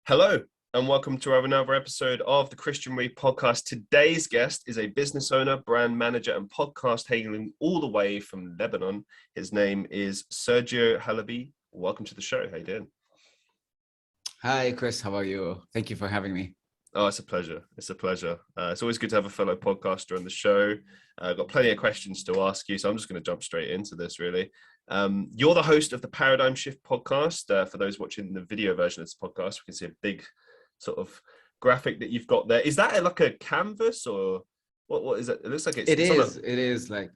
Hello, and welcome to another episode of the Christian Reeve podcast. Today's guest is a business owner, brand manager, and podcast hailing all the way from Lebanon. His name is Sergio Halabi. Welcome to the show. How you doing? Hi, Chris. How are you? Thank you for having me. Oh, it's a pleasure. It's a pleasure. It's always good to have a fellow podcaster on the show. I've got plenty of questions to ask you, so I'm just going to jump straight into this, really. You're the host of the Paradigm Shift podcast. For those watching the video version of this podcast, we can see a big sort of graphic that you've got there. Is that like a canvas or what is it? It looks like it's... It is like,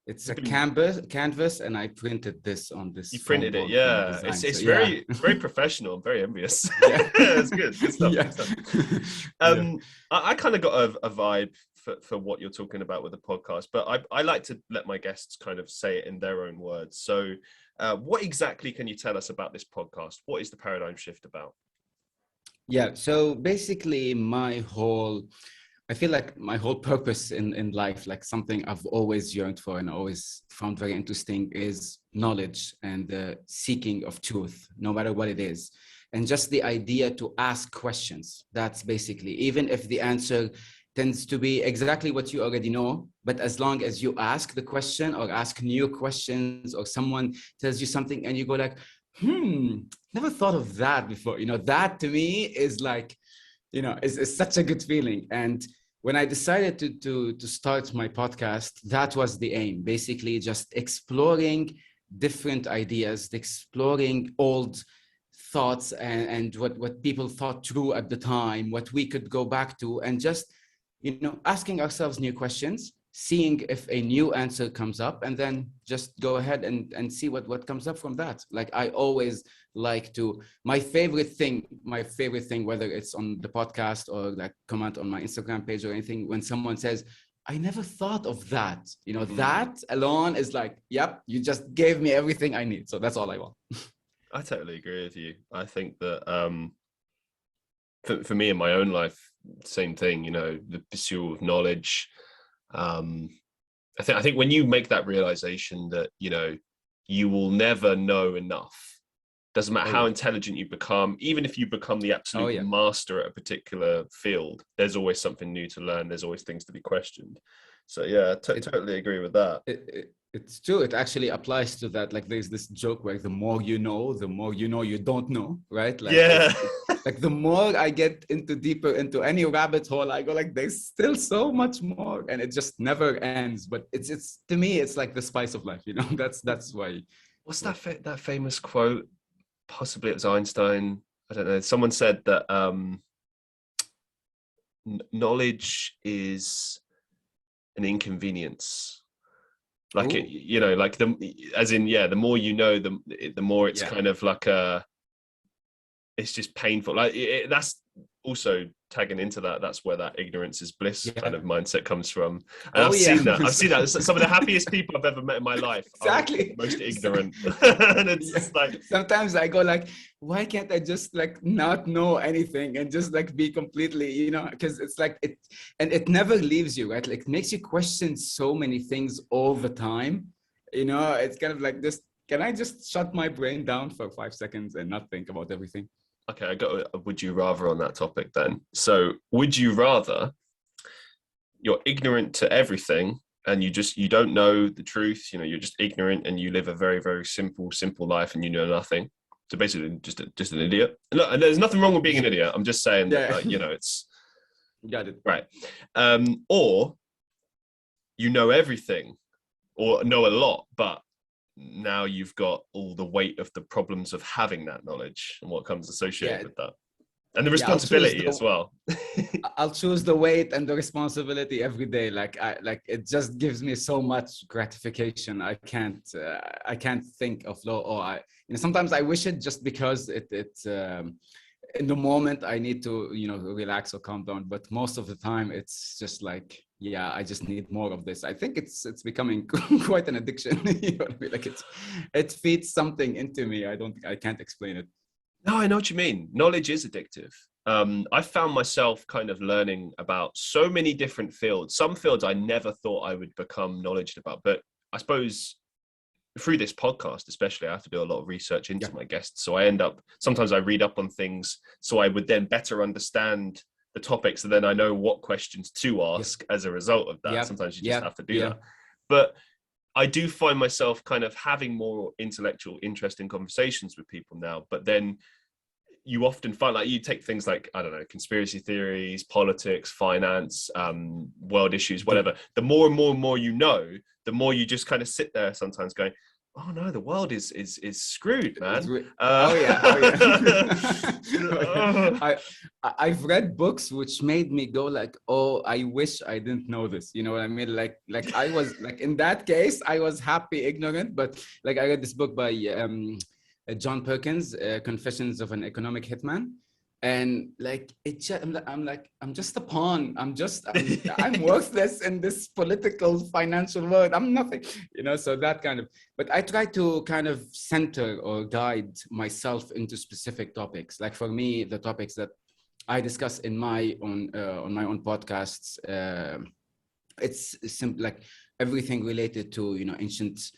it's a canvas, and I printed this on this. You printed it, yeah. It's very professional. I'm very envious. Yeah. It's good. Good stuff. Yeah. Good stuff. I kind of got a vibe for what you're talking about with the podcast, but I like to let my guests kind of say it in their own words. So what exactly can you tell us about this podcast? What is the Paradigm Shift about? Yeah, so basically I feel like my whole purpose in life, like something I've always yearned for and always found very interesting, is knowledge and the seeking of truth, no matter what it is. And just the idea to ask questions. That's basically, even if the answer tends to be exactly what you already know, but as long as you ask the question or ask new questions, or someone tells you something and you go like, never thought of that before. That to me is like, is such a good feeling. And when I decided to start my podcast, that was the aim, basically just exploring different ideas, exploring old thoughts and what people thought true at the time, what we could go back to, and just, asking ourselves new questions, seeing if a new answer comes up, and then just go ahead and see what comes up from that. Like, I always like to, my favorite thing, whether it's on the podcast or like comment on my Instagram page or anything, when someone says, I never thought of that, that alone is like, yep, you just gave me everything I need. So that's all I want. I totally agree with you. I think that for me in my own life, same thing, the pursuit of knowledge. I think when you make that realization that, you will never know enough, doesn't matter how intelligent you become, even if you become the absolute master at a particular field, there's always something new to learn. There's always things to be questioned. So yeah, totally agree with that. It's true. It actually applies to that. Like, there's this joke where the more you know you don't know, right? Like, yeah. Like, the more I get deeper into any rabbit hole, I go like, there's still so much more, and it just never ends. But it's to me, it's like the spice of life. That's why. What's that famous quote? Possibly it was Einstein. I don't know. Someone said that knowledge is an inconvenience. Like, the more you know, the more it's kind of like it's just painful. Like that's also tagging into that. That's where that ignorance is bliss kind of mindset comes from. And I've seen that. Some of the happiest people I've ever met in my life. Exactly. Are most ignorant. And it's like, sometimes I go like, why can't I just like not know anything and just like be completely, because it's like it never leaves you, right? Like, it makes you question so many things all the time. It's kind of like this. Can I just shut my brain down for 5 seconds and not think about everything? Okay, I got a would you rather on that topic then. So would you rather you're ignorant to everything and you don't know the truth, you're just ignorant and you live a very, very simple life and you know nothing. So basically just an idiot. And there's nothing wrong with being an idiot. I'm just saying that, it's... Got it. Right. Or you know everything or know a lot, but now you've got all the weight of the problems of having that knowledge and what comes associated with that, and the responsibility as well. I'll choose the weight and the responsibility every day. Like it just gives me so much gratification. I can't think of sometimes I wish it, just because it's in the moment I need to relax or calm down, but most of the time it's just like, I just need more of this. I think it's becoming quite an addiction. Like, it feeds something into me. I can't explain it. No, I know what you mean. Knowledge is addictive. I found myself kind of learning about so many different fields. Some fields I never thought I would become knowledgeable about, but I suppose through this podcast, especially, I have to do a lot of research into my guests. So sometimes I read up on things so I would then better understand the topics, and then I know what questions to ask as a result of that. Sometimes you just have to do that. But I do find myself kind of having more intellectual, interesting conversations with people now, but then you often find, like, you take things like, I don't know, conspiracy theories, politics, finance, world issues, whatever. The more and more and more you know, the more you just kind of sit there sometimes going, oh no, the world is screwed, man. I've read books which made me go like, oh, I wish I didn't know this. You know what I mean? Like I was like, in that case, I was happy ignorant, but like I read this book by John Perkins, Confessions of an Economic Hitman. And like I'm just a pawn. I'm worthless in this political financial world. I'm nothing, you know. So that kind of. But I try to kind of center or guide myself into specific topics. Like for me, the topics that I discuss in my own on my own podcasts, it's simple, like everything related to, you know, ancient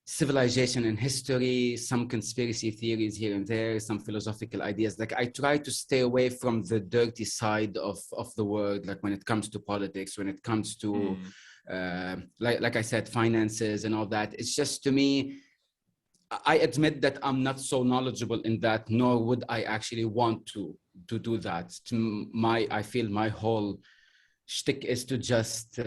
civilization and history, some conspiracy theories here and there, some philosophical ideas. Like I try to stay away from the dirty side of the world, like when it comes to politics, when it comes to like I said, finances and all that. It's just, to me, I admit that I'm not so knowledgeable in that, nor would I actually want to do that. I feel my whole shtick is to just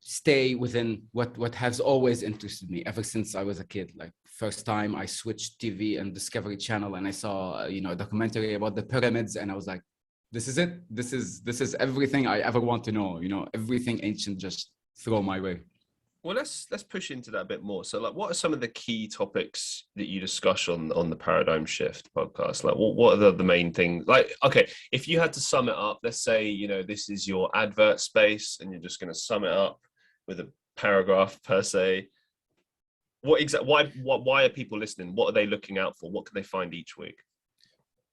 stay within what has always interested me ever since I was a kid. Like first time I switched TV and Discovery Channel and I saw you know, a documentary about the pyramids, and I was like, this is it. This is everything I ever want to know. You know, everything ancient, just throw my way. Well, let's push into that a bit more. So, like, what are some of the key topics that you discuss on the Paradigm Shift podcast? Like, what are the main things? Like, okay, if you had to sum it up, let's say, you know, this is your advert space, and you're just going to sum it up with a paragraph per se. Why are people listening? What are they looking out for? What can they find each week?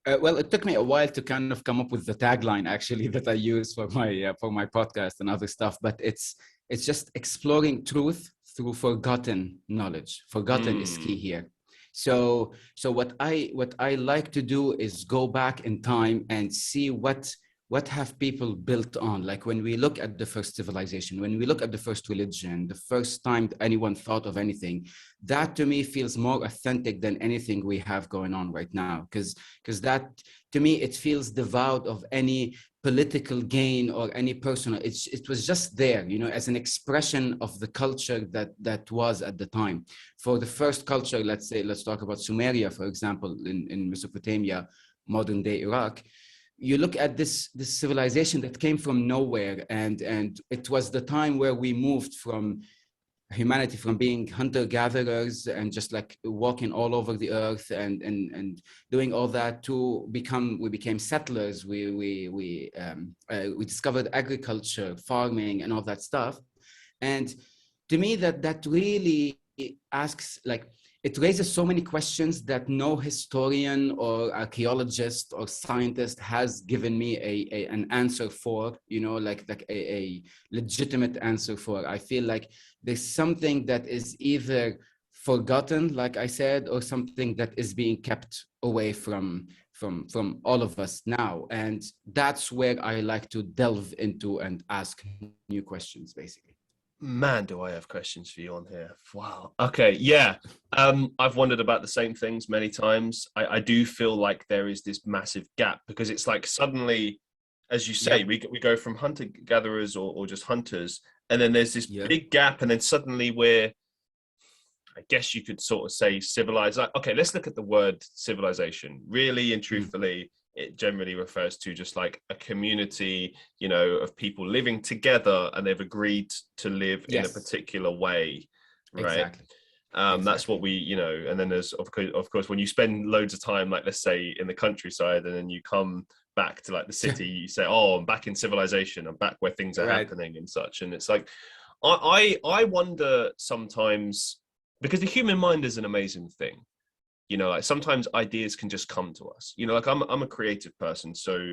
Well, it took me a while to kind of come up with the tagline, actually, that I use for my podcast and other stuff. But it's just exploring truth through forgotten knowledge. Forgotten is key here. So what I like to do is go back in time and see what have people built on. Like when we look at the first civilization, when we look at the first religion, the first time anyone thought of anything, that to me feels more authentic than anything we have going on right now. Because that, to me, it feels devoid of any political gain or any personal. It was just there, you know, as an expression of the culture that was at the time. For the first culture, let's talk about Sumeria, for example, in Mesopotamia, modern day Iraq. You look at this civilization that came from nowhere, and it was the time where we moved from humanity, from being hunter-gatherers and just like walking all over the earth and doing all that, to we became settlers. We discovered agriculture, farming, and all that stuff. And to me, that really asks, like, it raises so many questions that no historian or archaeologist or scientist has given me an answer for, you know, like a legitimate answer for. I feel like there's something that is either forgotten, like I said, or something that is being kept away from all of us now. And that's where I like to delve into and ask new questions, basically. Man, do I have questions for you on here. Wow. Okay. Yeah. I've wondered about the same things many times. I do feel like there is this massive gap, because it's like suddenly, as you say, we go from hunter-gatherers or just hunters, and then there's this big gap, and then suddenly we're, I guess you could sort of say, civilized. Like, okay, let's look at the word civilization. Really and truthfully, it generally refers to just like a community, you know, of people living together, and they've agreed to live in a particular way, right? Exactly. That's what we, you know. And then there's of course when you spend loads of time, like let's say in the countryside, and then you come back to like the city, you say, oh, I'm back in civilization, I'm back where things are happening and such. And it's like, I wonder sometimes, because the human mind is an amazing thing. You know, like sometimes ideas can just come to us. You know, like I'm a creative person. So,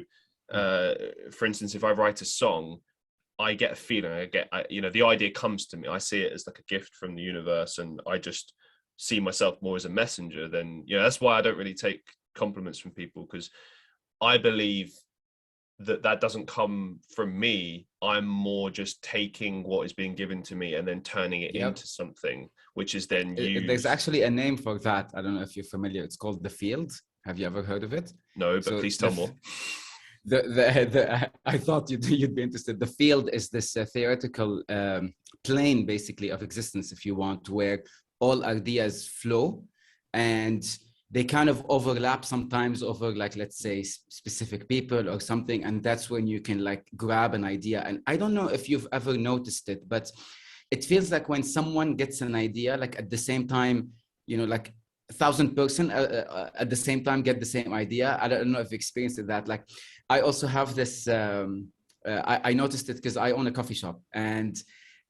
for instance, if I write a song, I get a feeling, you know, the idea comes to me. I see it as like a gift from the universe, and I just see myself more as a messenger than, you know, that's why I don't really take compliments from people, because I believe that that doesn't come from me. I'm more just taking what is being given to me and then turning it Yep. into something which is then There's used. actually a name for that. I don't know if you're familiar. It's called the field. Have you ever heard of it? No, but So please tell more. I thought you'd be interested. The field is this theoretical plane, basically, of existence, if you want, where all ideas flow, and they kind of overlap sometimes over, like, let's say, specific people or something, and that's when you can like grab an idea. And I don't know if you've ever noticed it, but it feels like when someone gets an idea, like at the same time, you know, like 1,000 person at the same time get the same idea. I don't know if you experienced that. Like, I also have this. I noticed it because I own a coffee shop, and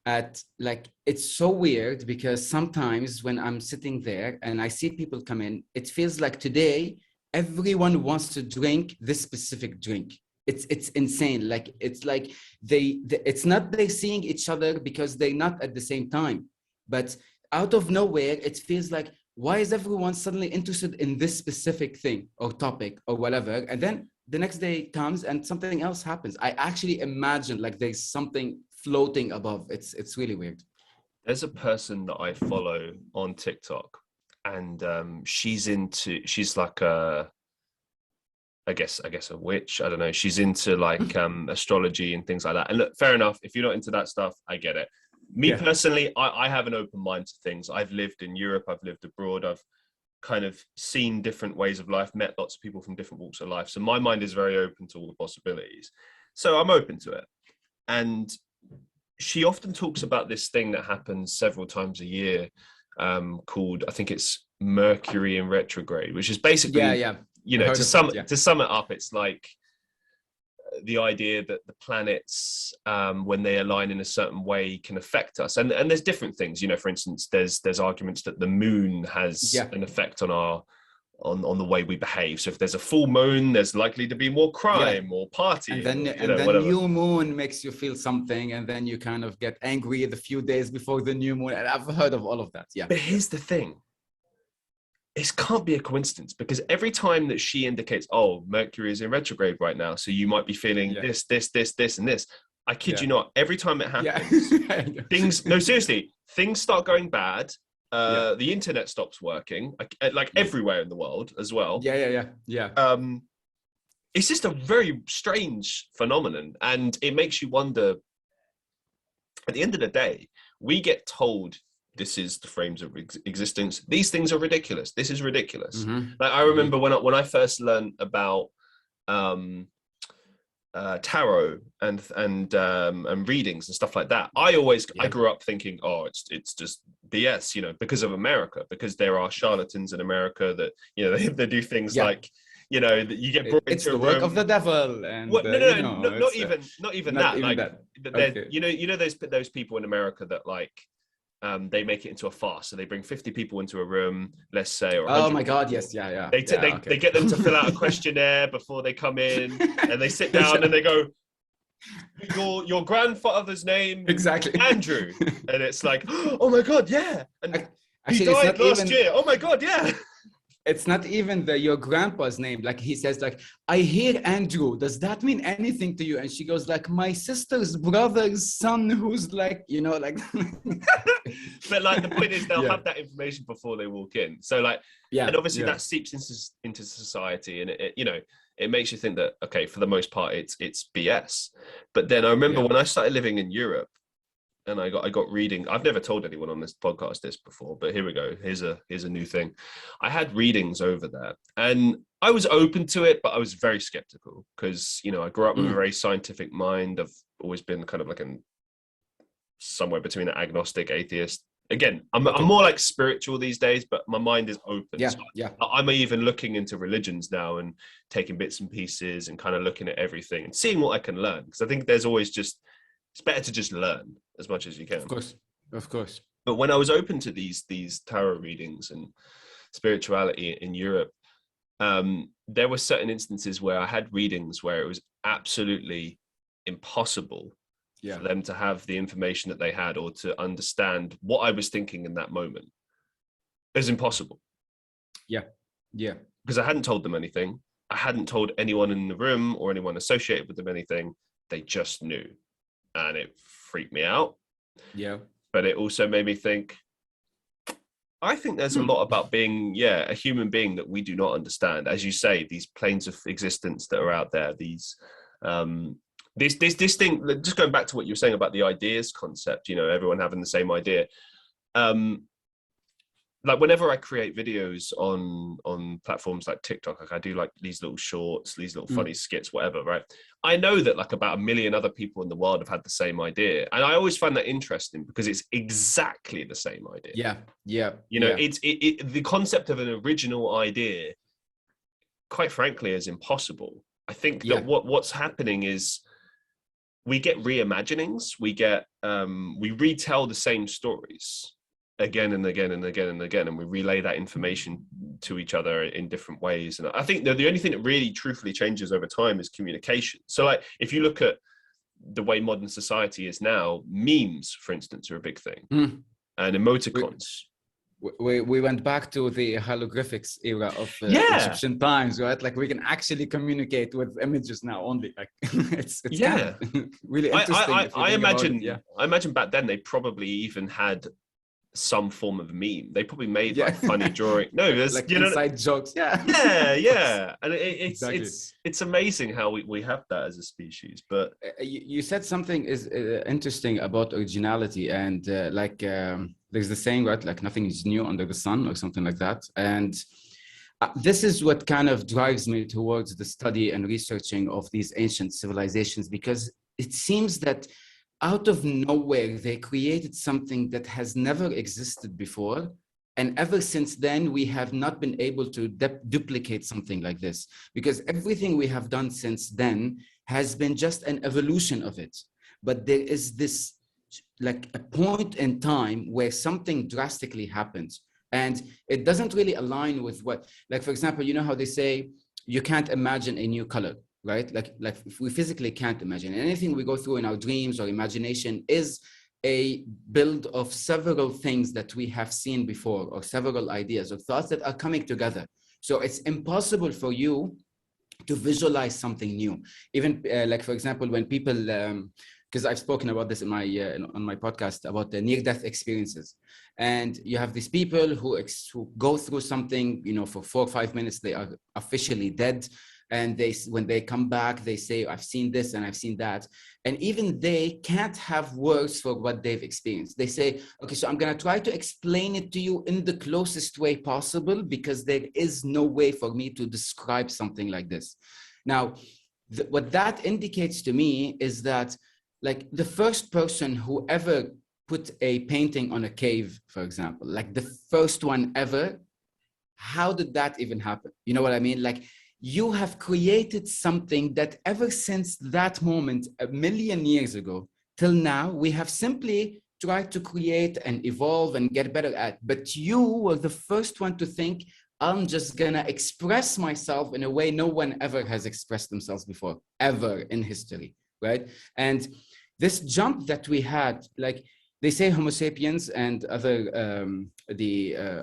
at like it's so weird because sometimes when I'm sitting there and I see people come in, it feels like today everyone wants to drink this specific drink. It's insane. Like it's like it's not they seeing each other because they're not at the same time, but out of nowhere it feels like, why is everyone suddenly interested in this specific thing or topic or whatever? And then the next day comes and something else happens. I actually imagine like there's something floating above. It's really weird. There's a person that I follow on TikTok, and she's like I guess a witch. I don't know. She's into like astrology and things like that. And look, fair enough. If you're not into that stuff, I get it. Me Yeah. personally, I have an open mind to things. I've lived in Europe. I've lived abroad. I've kind of seen different ways of life, met lots of people from different walks of life. So my mind is very open to all the possibilities. So I'm open to it. And she often talks about this thing that happens several times a year, called, I think it's Mercury in retrograde, which is basically, Yeah. you I know, heard of it. Yeah. to sum it up, it's like the idea that the planets, when they align in a certain way, can affect us. And there's different things, you know. For instance, there's arguments that the moon has Yeah. an effect on our on the way we behave. So if there's a full moon, there's likely to be more Yeah. crime or partying, or, you And know, then whatever. new moon makes you feel something, and then you kind of get angry the few days before the new moon. And I've heard of all of that. Yeah. But here's the thing. It can't be a coincidence, because every time that she indicates, oh, Mercury is in retrograde right now, so you might be feeling Yeah. this, and this. I kid Yeah. you not. Every time it Yeah. happens, no, seriously, things start going bad. Yeah. The internet stops working, like Yeah. everywhere in the world as well. Yeah. It's just a very strange phenomenon, and it makes you wonder. At the end of the day, we get told this is the frames of existence. These things are ridiculous. This is ridiculous. Mm-hmm. Like I remember when I first learned about tarot and readings and stuff like that. I grew up thinking, oh, it's just BS, you know, because of America, because there are charlatans in America that, you know, they do things like, you know, that you get brought It's into the a work room. of the devil, and What? No, you no, know, no, it's not even not that. even Like, that. Okay. you know, those people in America that like, they make it into a farce. So they bring 50 people into a room, let's say, or Oh 100 my God! people. Yes, yeah. They Okay. get them to fill out a questionnaire before they come in, and they sit down and they go, your grandfather's name, Exactly. Andrew, and it's like, oh my God, yeah, and he Actually, died last year. Oh my God, yeah. it's not even your grandpa's name. Like he says, like, I hear Andrew. Does that mean anything to you? And she goes, like, my sister's brother's son, who's like, you know, like. But like the point is, they'll Yeah. have that information before they walk in. So like, Yeah. and obviously Yeah. that seeps into society, and it, you know, it makes you think that, okay, for the most part, it's BS. But then I remember Yeah. when I started living in Europe, and I got reading. I've never told anyone on this podcast this before, but here we go. Here's a new thing. I had readings over there, and I was open to it, but I was very skeptical because, you know, I grew up with a very scientific mind. I've always been kind of like somewhere between an agnostic, atheist. Again, I'm more like spiritual these days, but my mind is open. Yeah. So Yeah. I'm even looking into religions now and taking bits and pieces and kind of looking at everything and seeing what I can learn, because I think there's always it's better to just learn as much as you can. Of course. But when I was open to these tarot readings and spirituality in Europe, there were certain instances where I had readings where it was absolutely impossible Yeah. for them to have the information that they had or to understand what I was thinking in that moment is impossible. Yeah. Yeah. Because I hadn't told them anything. I hadn't told anyone in the room or anyone associated with them anything. They just knew. And it freaked me out. Yeah. But it also made me think, I think there's a lot about being, a human being that we do not understand. As you say, these planes of existence that are out there, these, this thing, just going back to what you were saying about the ideas concept, everyone having the same idea. Like whenever I create videos on platforms like TikTok, like I do like these little shorts, these little funny skits, whatever, right? I know that like about 1 million other people in the world have had the same idea. And I always find that interesting because it's exactly the same idea. Yeah. Yeah. It's the concept of an original idea, quite frankly, is impossible. I think that what's happening is we get reimaginings, we retell the same stories again and again and again and again, and we relay that information to each other in different ways. And I think that the only thing that really truthfully changes over time is communication. So like if you look at the way modern society is now, memes, for instance, are a big thing. And emoticons. We went back to the hieroglyphics era of Egyptian times, right? Like we can actually communicate with images now only. Like it's kind of really interesting. I imagine back then they probably even had some form of meme. They probably made like funny drawing. No, there's like inside jokes. And it's exactly. it's amazing how we have that as a species. But you said something is interesting about originality, and there's the saying, right? Like nothing is new under the sun, or something like that. And this is what kind of drives me towards the study and researching of these ancient civilizations, because it seems that out of nowhere, they created something that has never existed before. And ever since then, we have not been able to duplicate something like this, because everything we have done since then has been just an evolution of it. But there is this, like a point in time where something drastically happens. And it doesn't really align with what, like, for example, you know how they say, you can't imagine a new color. Right? Like if we physically can't imagine anything we go through in our dreams or imagination is a build of several things that we have seen before, or several ideas or thoughts that are coming together. So it's impossible for you to visualize something new. Even like, for example, when people, because I've spoken about this in my on my podcast about the near-death experiences, and you have these people who go through something, for 4 or 5 minutes, they are officially dead. And when they come back, they say, I've seen this and I've seen that. And even they can't have words for what they've experienced. They say, okay, so I'm going to try to explain it to you in the closest way possible, because there is no way for me to describe something like this. Now, what that indicates to me is that, like, the first person who ever put a painting on a cave, for example, like the first one ever, how did that even happen? You know what I mean? Like, you have created something that ever since that moment, 1 million years ago, till now, we have simply tried to create and evolve and get better at. But you were the first one to think, I'm just gonna express myself in a way no one ever has expressed themselves before, ever in history, right? And this jump that we had, like they say Homo sapiens and other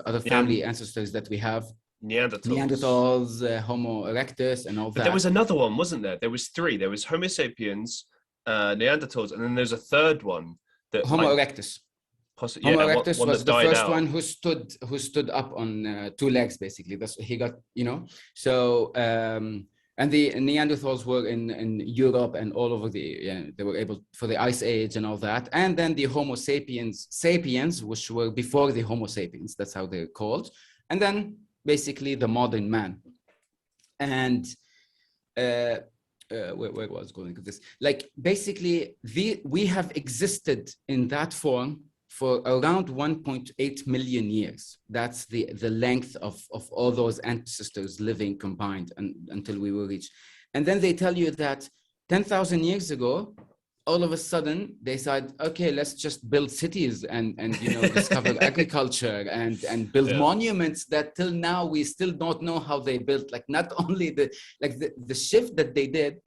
other family ancestors that we have, Neanderthals, Homo erectus, and all that. But there was another one, wasn't there? There was 3. There was Homo sapiens, Neanderthals, and then there's a third one. That Homo erectus. Homo erectus was the first one who stood up on 2 legs, basically. That's he got, So and the Neanderthals were in Europe and all over they were able for the Ice Age and all that. And then the Homo sapiens, which were before the Homo sapiens. That's how they're called. And then basically the modern man. And where was going with this? Like, basically we have existed in that form for around 1.8 million years. That's the length of all those ancestors living combined until we will reach. And then they tell you that 10,000 years ago, all of a sudden they said, okay, let's just build cities and discover agriculture and build monuments that till now we still don't know how they built. Like, not only the shift that they did,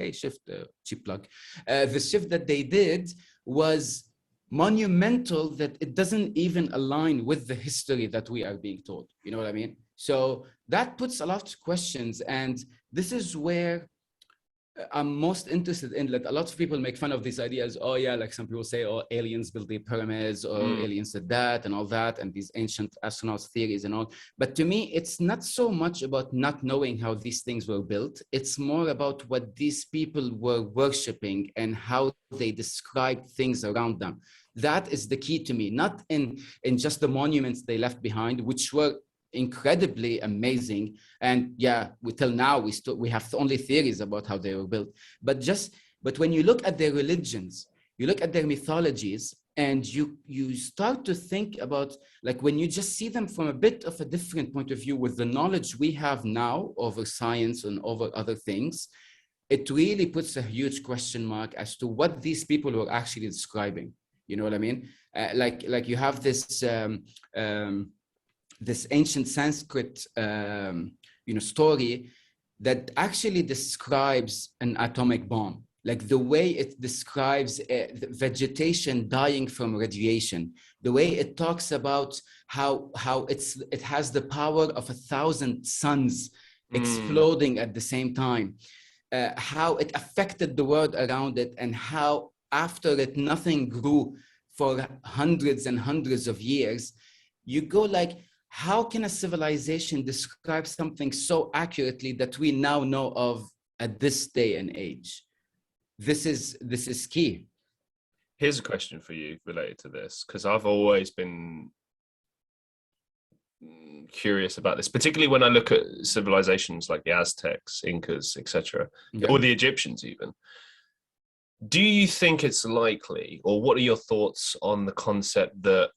cheap plug, the shift that they did was monumental that it doesn't even align with the history that we are being told. You know what I mean? So that puts a lot of questions, and this is where I'm most interested in. Like, a lot of people make fun of these ideas. Oh yeah, like some people say, oh, aliens built the pyramids, or aliens did that and all that, and these ancient astronauts theories and all. But to me, it's not so much about not knowing how these things were built. It's more about what these people were worshiping and how they described things around them. That is the key to me, not in just the monuments they left behind, which were incredibly amazing, and yeah, till now we have only theories about how they were built. But when you look at their religions, you look at their mythologies, and you start to think about, like, when you just see them from a bit of a different point of view with the knowledge we have now over science and over other things, it really puts a huge question mark as to what these people were actually describing. You know what I mean? Like you have this ancient Sanskrit, story that actually describes an atomic bomb, like the way it describes vegetation dying from radiation, the way it talks about how it has the power of 1,000 suns exploding at the same time, how it affected the world around it, and how after it nothing grew for hundreds and hundreds of years. You go like, how can a civilization describe something so accurately that we now know of at this day and age? This is key. Here's a question for you related to this, because I've always been curious about this, particularly when I look at civilizations like the Aztecs, Incas, etc., or the Egyptians even. Do you think it's likely, or what are your thoughts on the concept that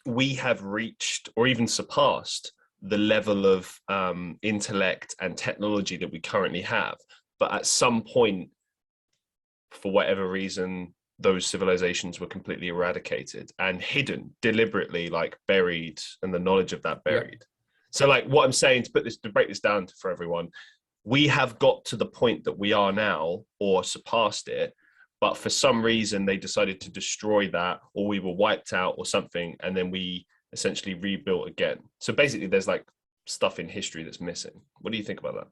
we have reached or even surpassed the level of intellect and technology that we currently have, but at some point, for whatever reason, those civilizations were completely eradicated and hidden deliberately, like buried, and the knowledge of that buried? Yeah. So like what I'm saying, to break this down for everyone, we have got to the point that we are now, or surpassed it, but for some reason they decided to destroy that, or we were wiped out or something, and then we essentially rebuilt again. So basically there's like stuff in history that's missing. What do you think about that?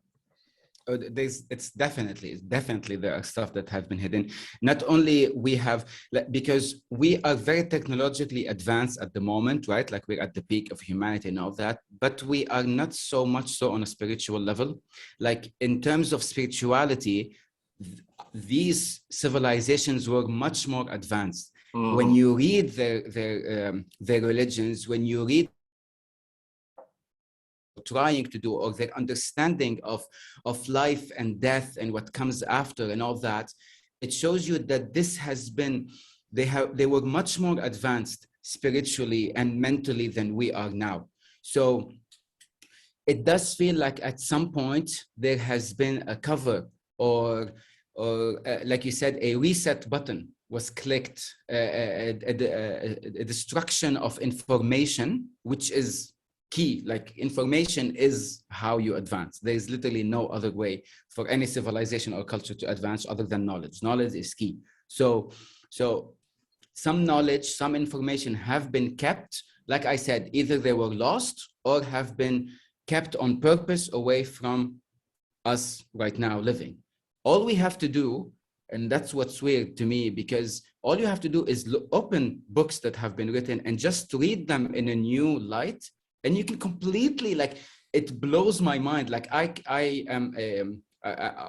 It's definitely there are stuff that have been hidden. Not only we have, because we are very technologically advanced at the moment, right? Like we're at the peak of humanity and all that, but we are not so much so on a spiritual level. Like in terms of spirituality, these civilizations were much more advanced. When you read their religions, when you read trying to do, or their understanding of life and death and what comes after and all that, it shows you that this has been, they were much more advanced spiritually and mentally than we are now. So it does feel like at some point there has been a cover, or like you said, a reset button was clicked, a destruction of information, which is key. Like information is how you advance. There is literally no other way for any civilization or culture to advance other than knowledge. Knowledge is key. So some knowledge, some information have been kept. Like I said, either they were lost or have been kept on purpose away from us right now living. All we have to do, and that's what's weird to me, because all you have to do is open books that have been written and just read them in a new light, and you can completely, like, it blows my mind. Like I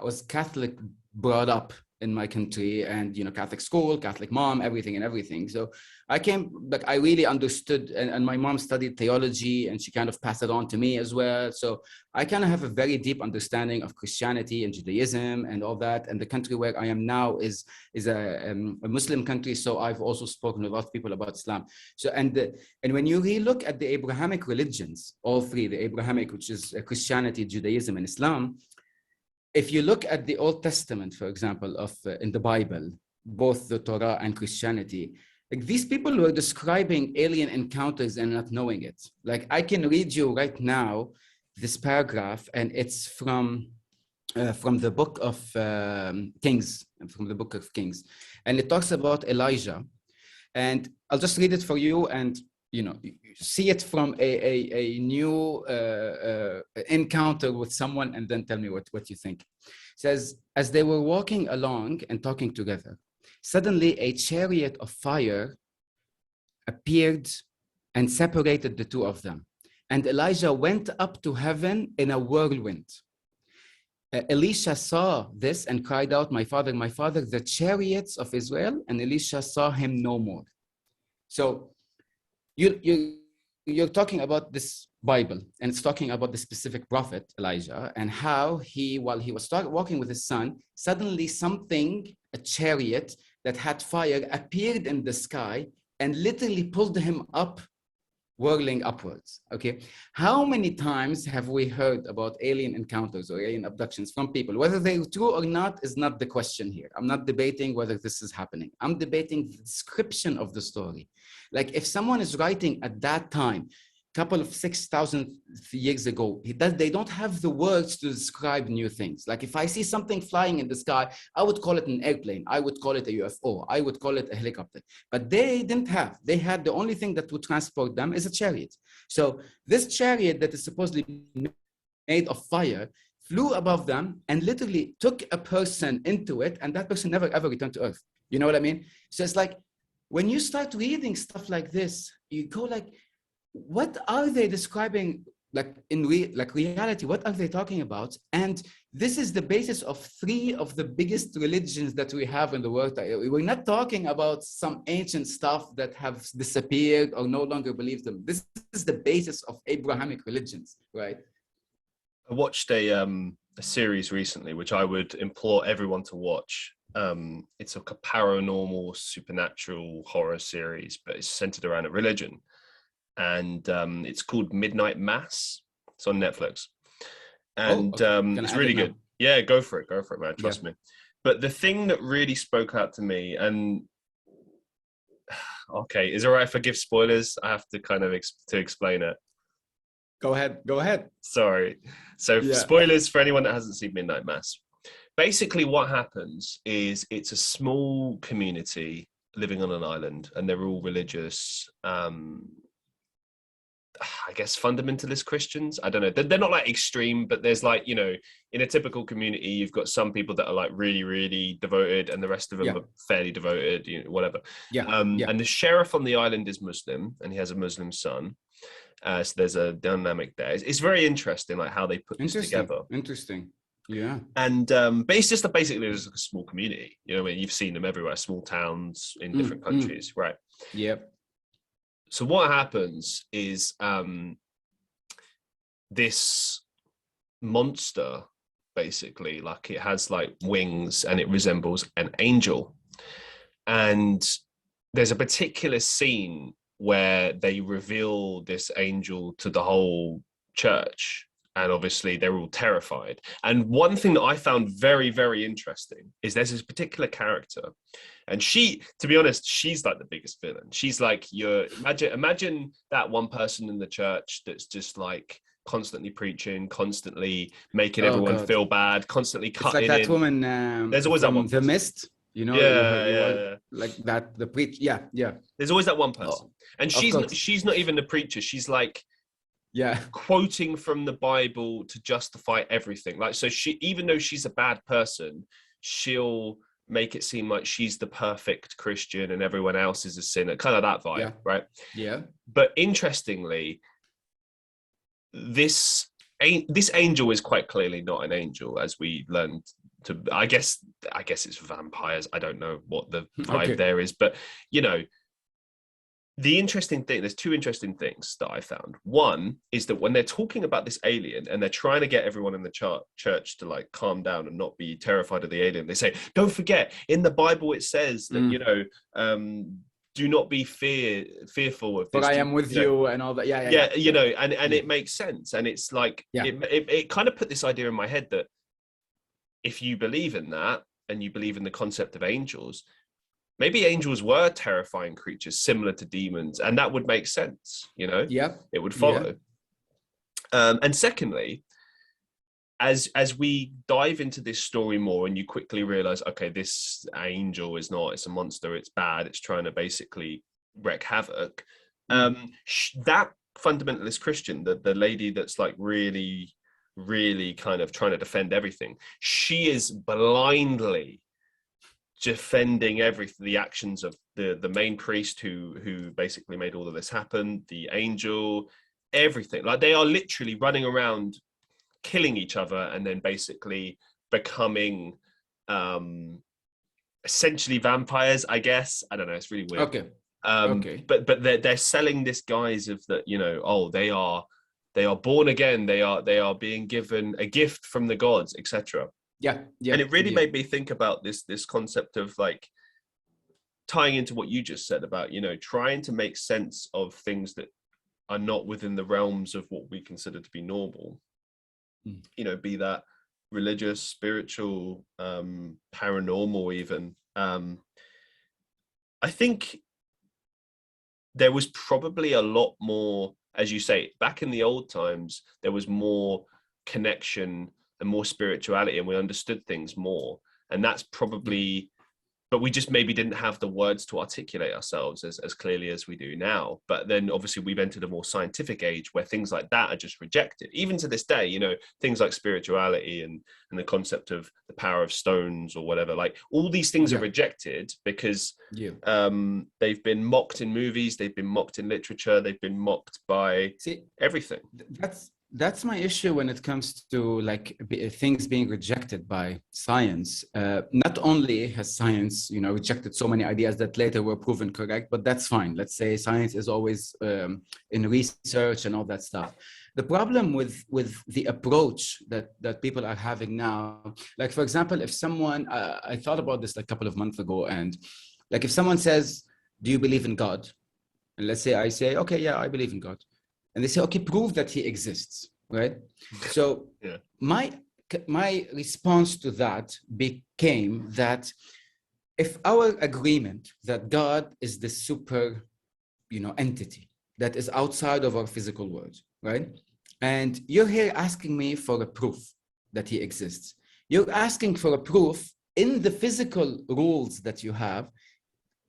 was Catholic brought up in my country, and Catholic school, Catholic mom, everything. So I came, like, I really understood, and my mom studied theology, and she kind of passed it on to me as well. So I kind of have a very deep understanding of Christianity and Judaism and all that. And the country where I am now is a Muslim country. So I've also spoken with a lot of people about Islam. So and when you really look at the Abrahamic religions, all three, the Abrahamic, which is Christianity, Judaism, and Islam. If you look at the Old Testament, for example, in the Bible, both the Torah and Christianity, like, these people were describing alien encounters and not knowing it. Like, I can read you right now this paragraph, and it's from from the book of Kings, from the book of Kings, and it talks about Elijah. And I'll just read it for you, and you see it from a new encounter with someone, and then tell me what you think. It says, as they were walking along and talking together, suddenly a chariot of fire appeared and separated the two of them. And Elijah went up to heaven in a whirlwind. Elisha saw this and cried out, my father, the chariots of Israel. And Elisha saw him no more. So you're talking about this Bible, and it's talking about the specific prophet Elijah, and how while he was walking with his son, suddenly a chariot that had fire appeared in the sky and literally pulled him up, whirling upwards. Okay, how many times have we heard about alien encounters or alien abductions from people? Whether they're true or not is not the question here. I'm not debating whether this is happening. I'm debating the description of the story. Like if someone is writing at that time, couple of 6,000 years ago, they don't have the words to describe new things. Like if I see something flying in the sky, I would call it an airplane. I would call it a UFO. I would call it a helicopter. But they didn't have. They had the only thing that would transport them is a chariot. So this chariot that is supposedly made of fire flew above them and literally took a person into it, and that person never ever returned to Earth. You know what I mean? So it's like when you start reading stuff like this, you go like, what are they describing? Like in reality, what are they talking about? And this is the basis of 3 of the biggest religions that we have in the world. We're not talking about some ancient stuff that have disappeared or no longer believe them. This is the basis of Abrahamic religions, right? I watched a series recently, which I would implore everyone to watch. It's like a paranormal, supernatural horror series, but it's centered around a religion. And it's called Midnight Mass. It's on Netflix, and it's really good. Yeah, go for it, man. Trust me. But the thing that really spoke out to me, and okay, is it all right if I give spoilers? I have to kind of to explain it. Go ahead. Sorry. So spoilers for anyone that hasn't seen Midnight Mass. Basically, what happens is it's a small community living on an island, and they're all religious. I guess fundamentalist Christians. I don't know. They're not like extreme, but there's like, in a typical community, you've got some people that are like really, really devoted, and the rest of them are fairly devoted, whatever. And the sheriff on the island is Muslim, and he has a Muslim son. So there's a dynamic there. It's very interesting, like how they put this together. Interesting. Yeah. And but it's just basically there's like a small community. I mean, you've seen them everywhere, small towns in different countries, right? Yep. So what happens is this monster, basically, like it has like wings and it resembles an angel. And there's a particular scene where they reveal this angel to the whole church. And obviously they're all terrified. And one thing that I found very, very interesting is there's this particular character. And she, to be honest, she's like the biggest villain. She's like imagine that one person in the church that's just like constantly preaching, constantly making everyone feel bad, constantly cutting. It's like that woman. There's always that one. The Mist. Yeah. Like that. The preach. Yeah. There's always that one person, and she's not even the preacher. She's like. Quoting from the Bible to justify everything. Like, so she, even though she's a bad person, she'll make it seem like she's the perfect Christian and everyone else is a sinner. Kind of that vibe, right? Yeah. But interestingly, this angel is quite clearly not an angel, as we learned to. I guess it's vampires. I don't know what the vibe there is, but the interesting thing, there's 2 interesting things that I found. One is that when they're talking about this alien and they're trying to get everyone in the church to like calm down and not be terrified of the alien, they say, don't forget, in the Bible it says that, do not be fearful of this. But I am with you and all that. And it makes sense. And it's like, it kind of put this idea in my head that if you believe in that and you believe in the concept of angels, maybe angels were terrifying creatures similar to demons, and that would make sense, it would follow. And secondly, as we dive into this story more, and you quickly realize, okay, this angel is not, it's a monster, it's bad, it's trying to basically wreak havoc. That fundamentalist Christian, the lady that's like really, really kind of trying to defend everything, she is blindly defending everything, the actions of the main priest who basically made all of this happen, the angel, everything. Like, they are literally running around killing each other and then basically becoming essentially vampires, I guess. I don't know, it's really weird. Okay. But they're selling this guise of that, you know, oh, they are born again, they are being given a gift from the gods, etc. Yeah. And it really made me think about this concept of, like, tying into what you just said about, you know, trying to make sense of things that are not within the realms of what we consider to be normal. You know, be that religious, spiritual, paranormal even. I think there was probably a lot more, as you say, back in the old times, there was more connection and more spirituality, and we understood things more. And that's probably, but we just maybe didn't have the words to articulate ourselves as clearly as we do now. But then obviously we've entered a more scientific age where things like that are just rejected. Even to this day, you know, things like spirituality and the concept of the power of stones or whatever, like all these things are rejected because they've been mocked in movies, they've been mocked in literature, they've been mocked by everything. That's my issue when it comes to like things being rejected by science. Not only has science, you know, rejected so many ideas that later were proven correct, but that's fine. Let's say science is always in research and all that stuff. The problem with the approach that people are having now, like for example, if someone, I thought about this like a couple of months ago, and like if someone says, "Do you believe in God?" And let's say I say, "Okay, yeah, I believe in God." And they say, okay, prove that he exists, right? So my response to that became that if our agreement that God is the super, you know, entity that is outside of our physical world, right? And you're here asking me for a proof that he exists. You're asking for a proof in the physical rules that you have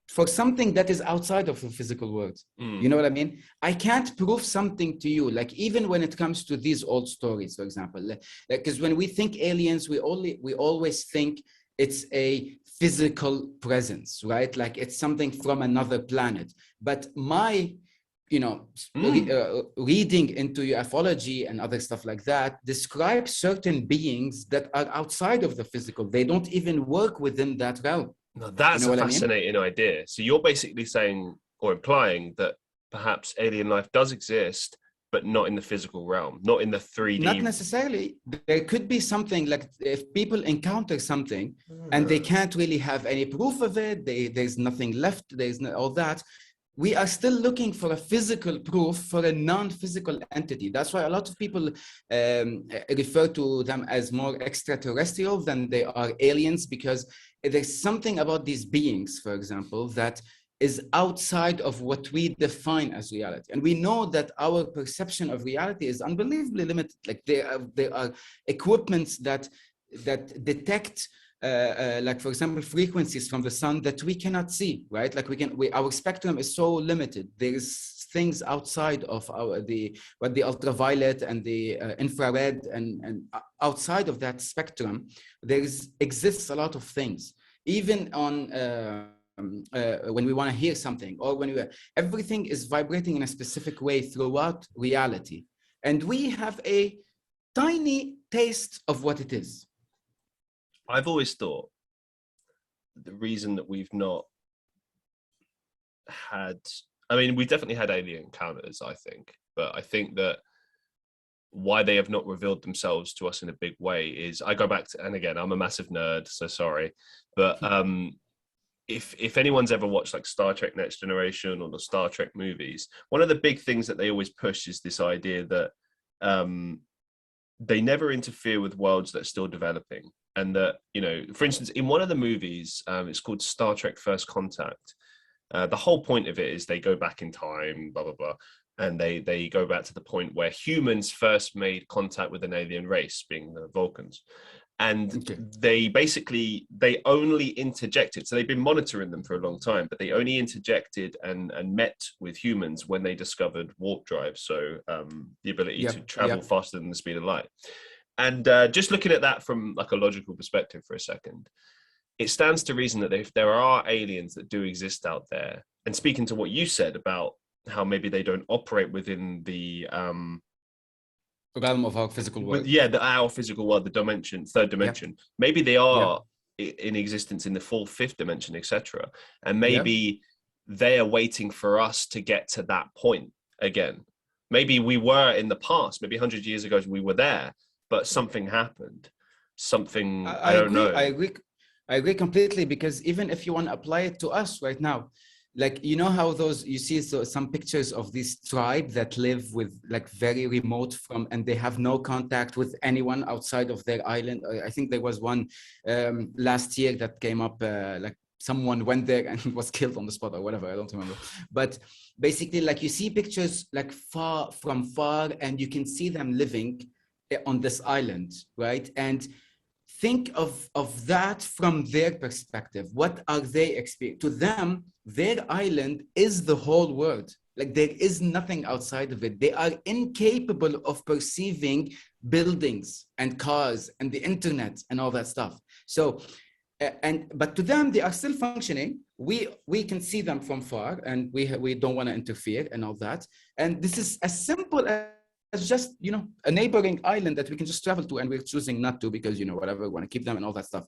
for something that is outside of the physical world. You know what I mean? I can't prove something to you, like even when it comes to these old stories, for example, because when we think aliens, we always think it's a physical presence, right? Like it's something from another planet. But my, you know, reading into ufology and other stuff like that describes certain beings that are outside of the physical. They don't even work within that realm. Now, that's a fascinating idea. So you're basically saying or implying that perhaps alien life does exist, but not in the physical realm, not in the 3D. Not necessarily. There could be something like if people encounter something and they can't really have any proof of it, there's nothing left, there's all that. We are still looking for a physical proof for a non-physical entity. That's why a lot of people refer to them as more extraterrestrial than they are aliens, because there's something about these beings, for example, that is outside of what we define as reality. And we know that our perception of reality is unbelievably limited. Like there are equipments that detect like for example frequencies from the sun that we cannot see, right? Like our spectrum is so limited. There's things outside of the ultraviolet and the infrared, and outside of that spectrum there exists a lot of things, even on when we want to hear something, or when everything is vibrating in a specific way throughout reality, and we have a tiny taste of what it is. I've always thought the reason that we've not had, I mean, we've definitely had alien encounters, I think, but I think that why they have not revealed themselves to us in a big way is, I go back to, and again, I'm a massive nerd, so sorry, but if anyone's ever watched like Star Trek Next Generation or the Star Trek movies, one of the big things that they always push is this idea that they never interfere with worlds that are still developing. And that, you know, for instance, in one of the movies, it's called Star Trek First Contact. The whole point of it is they go back in time, blah, blah, blah. and they go back to the point where humans first made contact with an alien race, being the Vulcans. And Okay. they only interjected. So they've been monitoring them for a long time, but they only interjected and met with humans when they discovered warp drive. So the ability to travel faster than the speed of light. And just looking at that from like a logical perspective for a second, it stands to reason that if there are aliens that do exist out there, and speaking to what you said about how maybe they don't operate within the realm of our physical world. Our physical world, the dimension, third dimension. Maybe they are in existence in the fourth, fifth dimension, etc. And maybe they are waiting for us to get to that point again. Maybe we were in the past, maybe 100 years ago we were there, but something happened. Something, I don't know. I agree completely, because even if you want to apply it to us right now, like, you know how you see some pictures of this tribe that live with like very remote from, and they have no contact with anyone outside of their island. I think there was one last year that came up, like someone went there and was killed on the spot or whatever, I don't remember. But basically, like, you see pictures like far, and you can see them living on this island, right? And think of that from their perspective. What are they experiencing? To them, their island is the whole world. Like, there is nothing outside of it. They are incapable of perceiving buildings and cars and the internet and all that stuff. So, but to them, they are still functioning. We can see them from far, and we don't want to interfere and all that. And this is as simple as just, you know, a neighboring island that we can just travel to, and we're choosing not to because, you know, whatever, we want to keep them and all that stuff.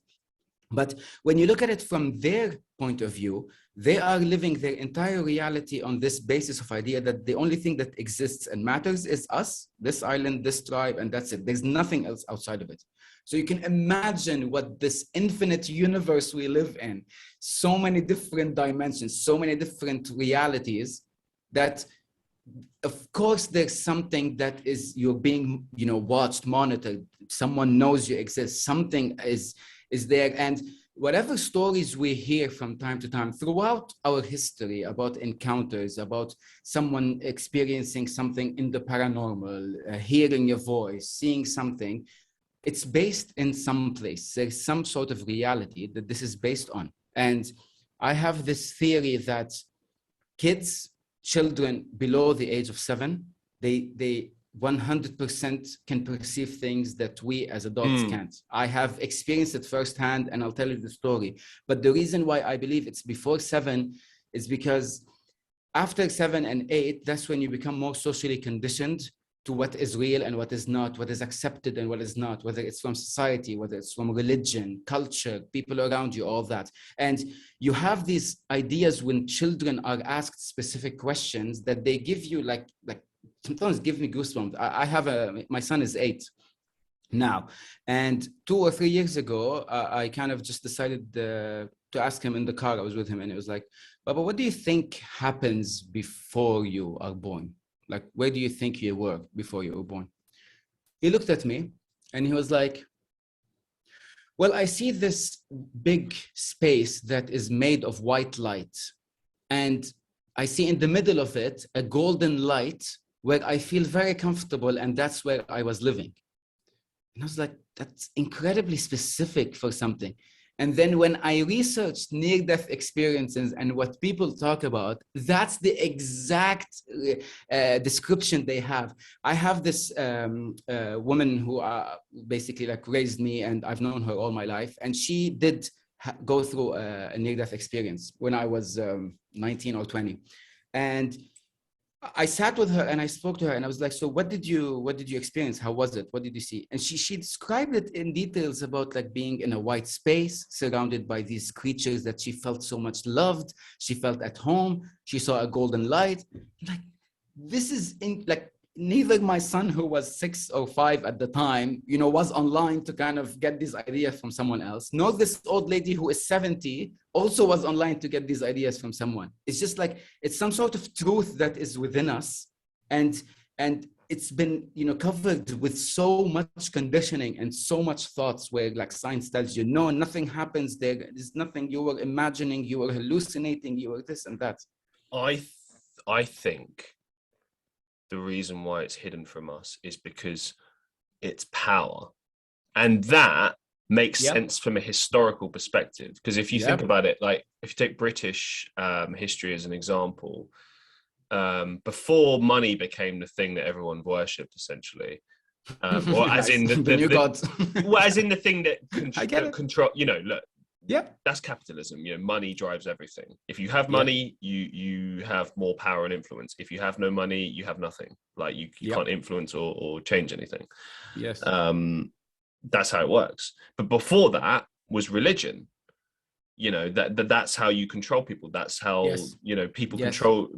But when you look at it from their point of view, they are living their entire reality on this basis of idea that the only thing that exists and matters is us, this island, this tribe, and that's it. There's nothing else outside of it. So you can imagine what this infinite universe we live in, so many different dimensions, so many different realities, that of course there's something that is, you're being, you know, watched, monitored. Someone knows you exist. Something is there. And whatever stories we hear from time to time throughout our history about encounters, about someone experiencing something in the paranormal, hearing a voice, seeing something, it's based in some place. There's some sort of reality that this is based on. And I have this theory that children below the age of 7, they 100% can perceive things that we as adults can't. I have experienced it firsthand, and I'll tell you the story. But the reason why I believe it's before 7 is because after 7 and 8, that's when you become more socially conditioned to what is real and what is not, what is accepted and what is not, whether it's from society, whether it's from religion, culture, people around you, all that. And you have these ideas when children are asked specific questions that they give you like sometimes give me goosebumps. I have my son is 8 now, and 2 or 3 years ago, I kind of just decided to ask him in the car. I was with him, and it was like, Baba, what do you think happens before you are born? Like, where do you think you were before you were born? He looked at me and he was like, well, I see this big space that is made of white light. And I see in the middle of it a golden light where I feel very comfortable. And that's where I was living. And I was like, that's incredibly specific for something. And then when I researched near-death experiences and what people talk about, that's the exact description they have. I have this woman who basically like raised me, and I've known her all my life. And she did go through a near-death experience when I was 19 or 20. And I sat with her and I spoke to her, and I was like, so what did you experience? How was it? What did you see? And she described it in details about like being in a white space surrounded by these creatures that she felt so much loved. She felt at home. She saw a golden light. Like, this is like, neither my son, who was 6 or 5 at the time, you know, was online to kind of get these ideas from someone else, nor this old lady who is 70 also was online to get these ideas from someone. It's just like, it's some sort of truth that is within us. And it's been, you know, covered with so much conditioning and so much thoughts where like science tells you, no, nothing happens there. There's nothing. You were imagining, you were hallucinating, you were this and that. I think the reason why it's hidden from us is because it's power. And that makes sense from a historical perspective. Because if you think about it, like if you take British history as an example, before money became the thing that everyone worshipped, essentially, or as in the new gods. well, as in the thing that control, look, that's capitalism. Money drives everything. If you have money, you have more power and influence. If you have no money, you have nothing. Like you can't influence or change anything. Yes. That's how it works. But before that was religion. That's how you control people. That's how people control.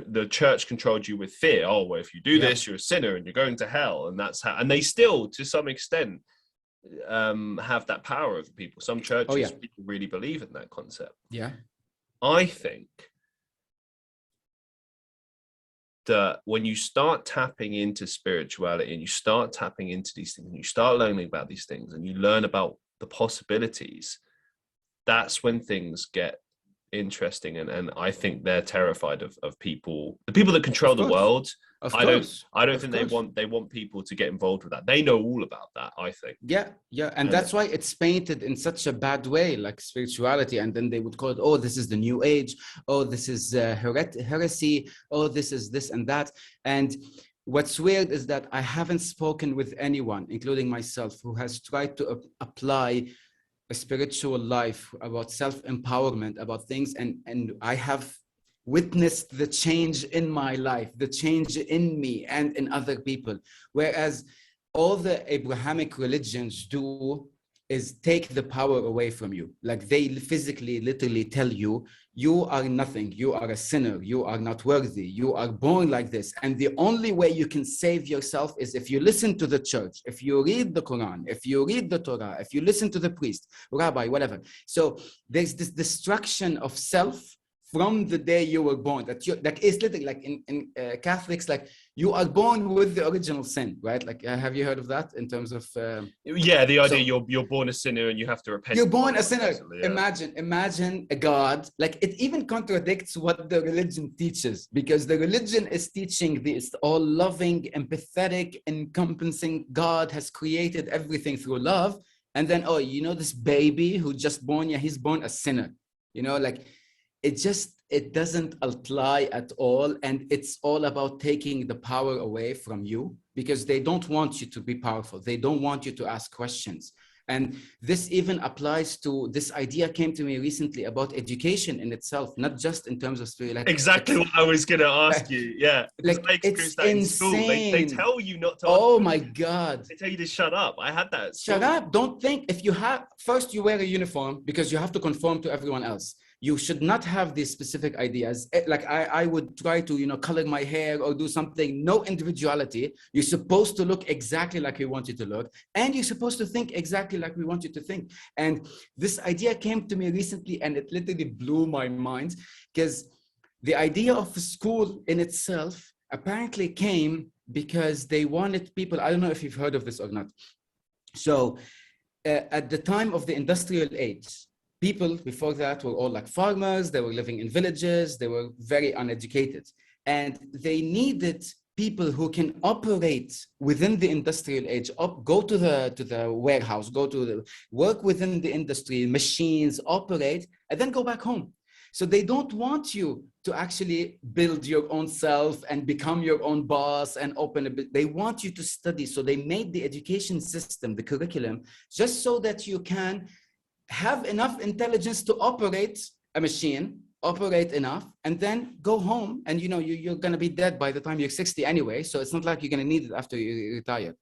The church controlled you with fear. Oh, well, if you do this, you're a sinner and you're going to hell. And that's how. And they still, to some extent, have that power over people. Some churches, people really believe in that concept. I think that when you start tapping into spirituality and you start tapping into these things and you start learning about these things and you learn about the possibilities, that's when things get interesting. And I think they're terrified of people, the people that control the world. I don't think they want people to get involved with that. They know all about that, I think. And that's why it's painted in such a bad way, like spirituality, and then they would call it, oh, this is the new age, oh, this is heresy, oh, this is this and that. And what's weird is that I haven't spoken with anyone, including myself, who has tried to apply a spiritual life, about self-empowerment, about things, and I have witnessed the change in my life, the change in me and in other people. Whereas all the Abrahamic religions do is take the power away from you. Like they physically, literally tell you, you are nothing, you are a sinner, you are not worthy, you are born like this. And the only way you can save yourself is if you listen to the church, if you read the Quran, if you read the Torah, if you listen to the priest, rabbi, whatever. So there's this destruction of self from the day you were born. That is literally like in Catholics, like you are born with the original sin, right? Like, have you heard of that in terms of? The idea you're born a sinner and you have to repent. You're born a sinner. Imagine a God. Like it even contradicts what the religion teaches, because the religion is teaching this all loving, empathetic, encompassing God has created everything through love, and then this baby who just born, he's born a sinner. Like. It doesn't apply at all. And it's all about taking the power away from you, because they don't want you to be powerful. They don't want you to ask questions. And this even applies to, this idea came to me recently about education in itself, not just in terms of spirit. Like, exactly what I was going to ask you. Yeah. Like, it's insane. They tell you not to. Oh my God. They tell you to shut up. I had that. Shut up. Don't think. If you have, first you wear a uniform because you have to conform to everyone else. You should not have these specific ideas. Like I would try to, color my hair or do something, no individuality. You're supposed to look exactly like we want you to look. And you're supposed to think exactly like we want you to think. And this idea came to me recently and it literally blew my mind, because the idea of school in itself apparently came because they wanted people, I don't know if you've heard of this or not. So at the time of the industrial age, people before that were all like farmers. They were living in villages. They were very uneducated. And they needed people who can operate within the industrial age, go to the warehouse, go to the work within the industry, machines, operate, and then go back home. So they don't want you to actually build your own self and become your own boss and open a bit. They want you to study. So they made the education system, the curriculum, just so that you can have enough intelligence to operate a machine, operate enough, and then go home. And you're going to be dead by the time you're 60 anyway. So it's not like you're going to need it after you retire.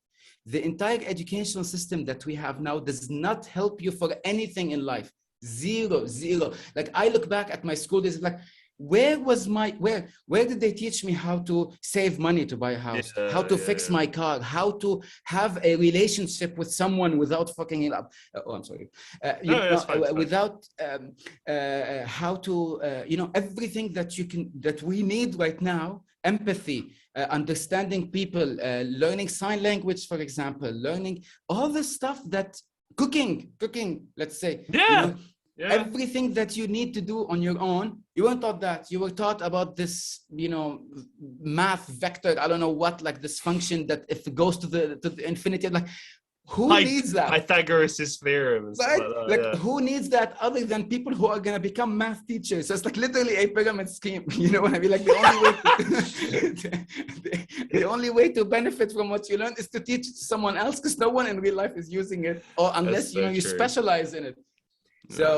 The entire educational system that we have now does not help you for anything in life. Zero. Like I look back at my school days, like, where did they teach me how to save money to buy a house, how to fix my car, how to have a relationship with someone without fucking it up? I'm sorry. Without how to, everything that we need right now, empathy, understanding people, learning sign language, for example, learning all the stuff that cooking, let's say. Yeah. Everything that you need to do on your own, you weren't taught that. You were taught about this, math vector, I don't know what, like this function that if it goes to the infinity, like who needs that? Pythagoras' theorem and stuff Right? like that. Like Yeah. who needs that other than people who are gonna become math teachers? So it's like literally a pyramid scheme. You know what I mean? Like the only way the only way to benefit from what you learn is to teach it to someone else, because no one in real life is using it, or unless That's so you true. specialize in it. So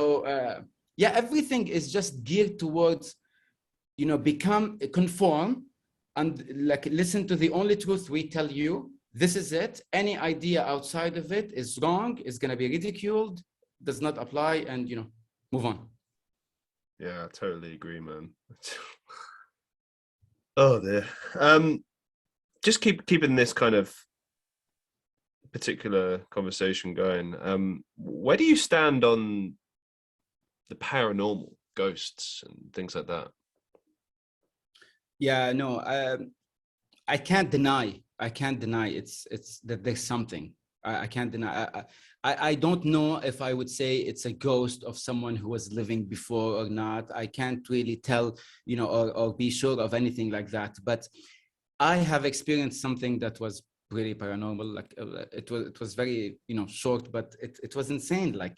everything is just geared towards, conform and like listen to the only truth we tell you. This is it. Any idea outside of it is wrong, is going to be ridiculed, does not apply, and move on. Yeah, I totally agree, man. Oh dear. Just keeping this kind of particular conversation going. Where do you stand on the paranormal, ghosts and things like that? Yeah, no, I can't deny it's that there's something. I can't deny. I don't know if I would say it's a ghost of someone who was living before or not. I can't really tell, or be sure of anything like that. But I have experienced something that was really paranormal. Like it was very, short, but it was insane. Like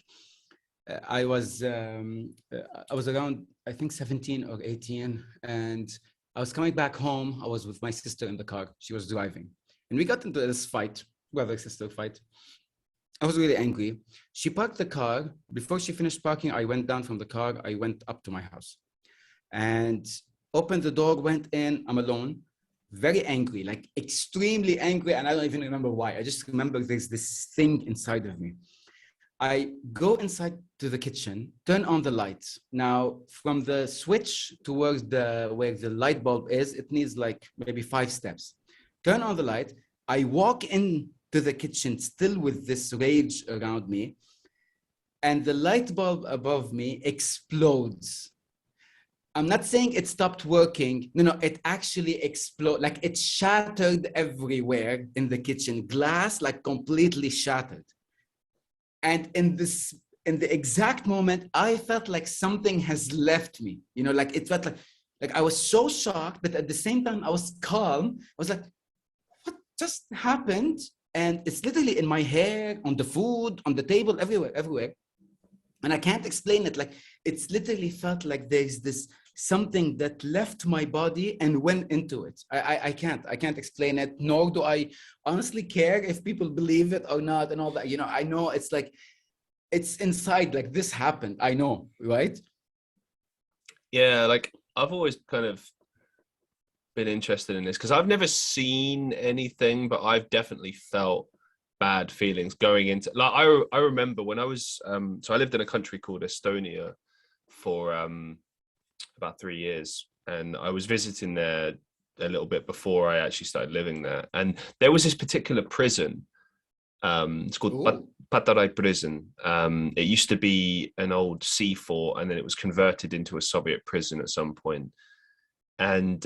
I was around, I think 17 or 18, and I was coming back home. I was with my sister in the car. She was driving, and we got into this fight, brother-sister fight. I was really angry. She parked the car. Before she finished parking, I went down from the car. I went up to my house and opened the door, went in. I'm alone, very angry, like extremely angry. And I don't even remember why. I just remember there's this thing inside of me. I go inside to the kitchen, turn on the lights. Now, from the switch towards where the light bulb is, it needs like maybe 5 steps. Turn on the light. I walk into the kitchen still with this rage around me, and the light bulb above me explodes. I'm not saying it stopped working. No, it actually exploded. Like it shattered everywhere in the kitchen. Glass like completely shattered. And in the exact moment, I felt like something has left me. Like it felt like I was so shocked, but at the same time, I was calm. I was like, what just happened? And it's literally in my hair, on the food, on the table, everywhere. And I can't explain it. Like it's literally felt like there's this something that left my body and went into it. I can't explain it, nor do I honestly care if people believe it or not and all that. I know it's like, it's inside, like this happened. I know, right? Yeah, like I've always kind of been interested in this because I've never seen anything, but I've definitely felt bad feelings going into, like I remember when I was so I lived in a country called Estonia for about 3 years, and I was visiting there a little bit before I actually started living there, and there was this particular prison. It's called Patarai prison. It used to be an old sea fort, and then it was converted into a Soviet prison at some point. And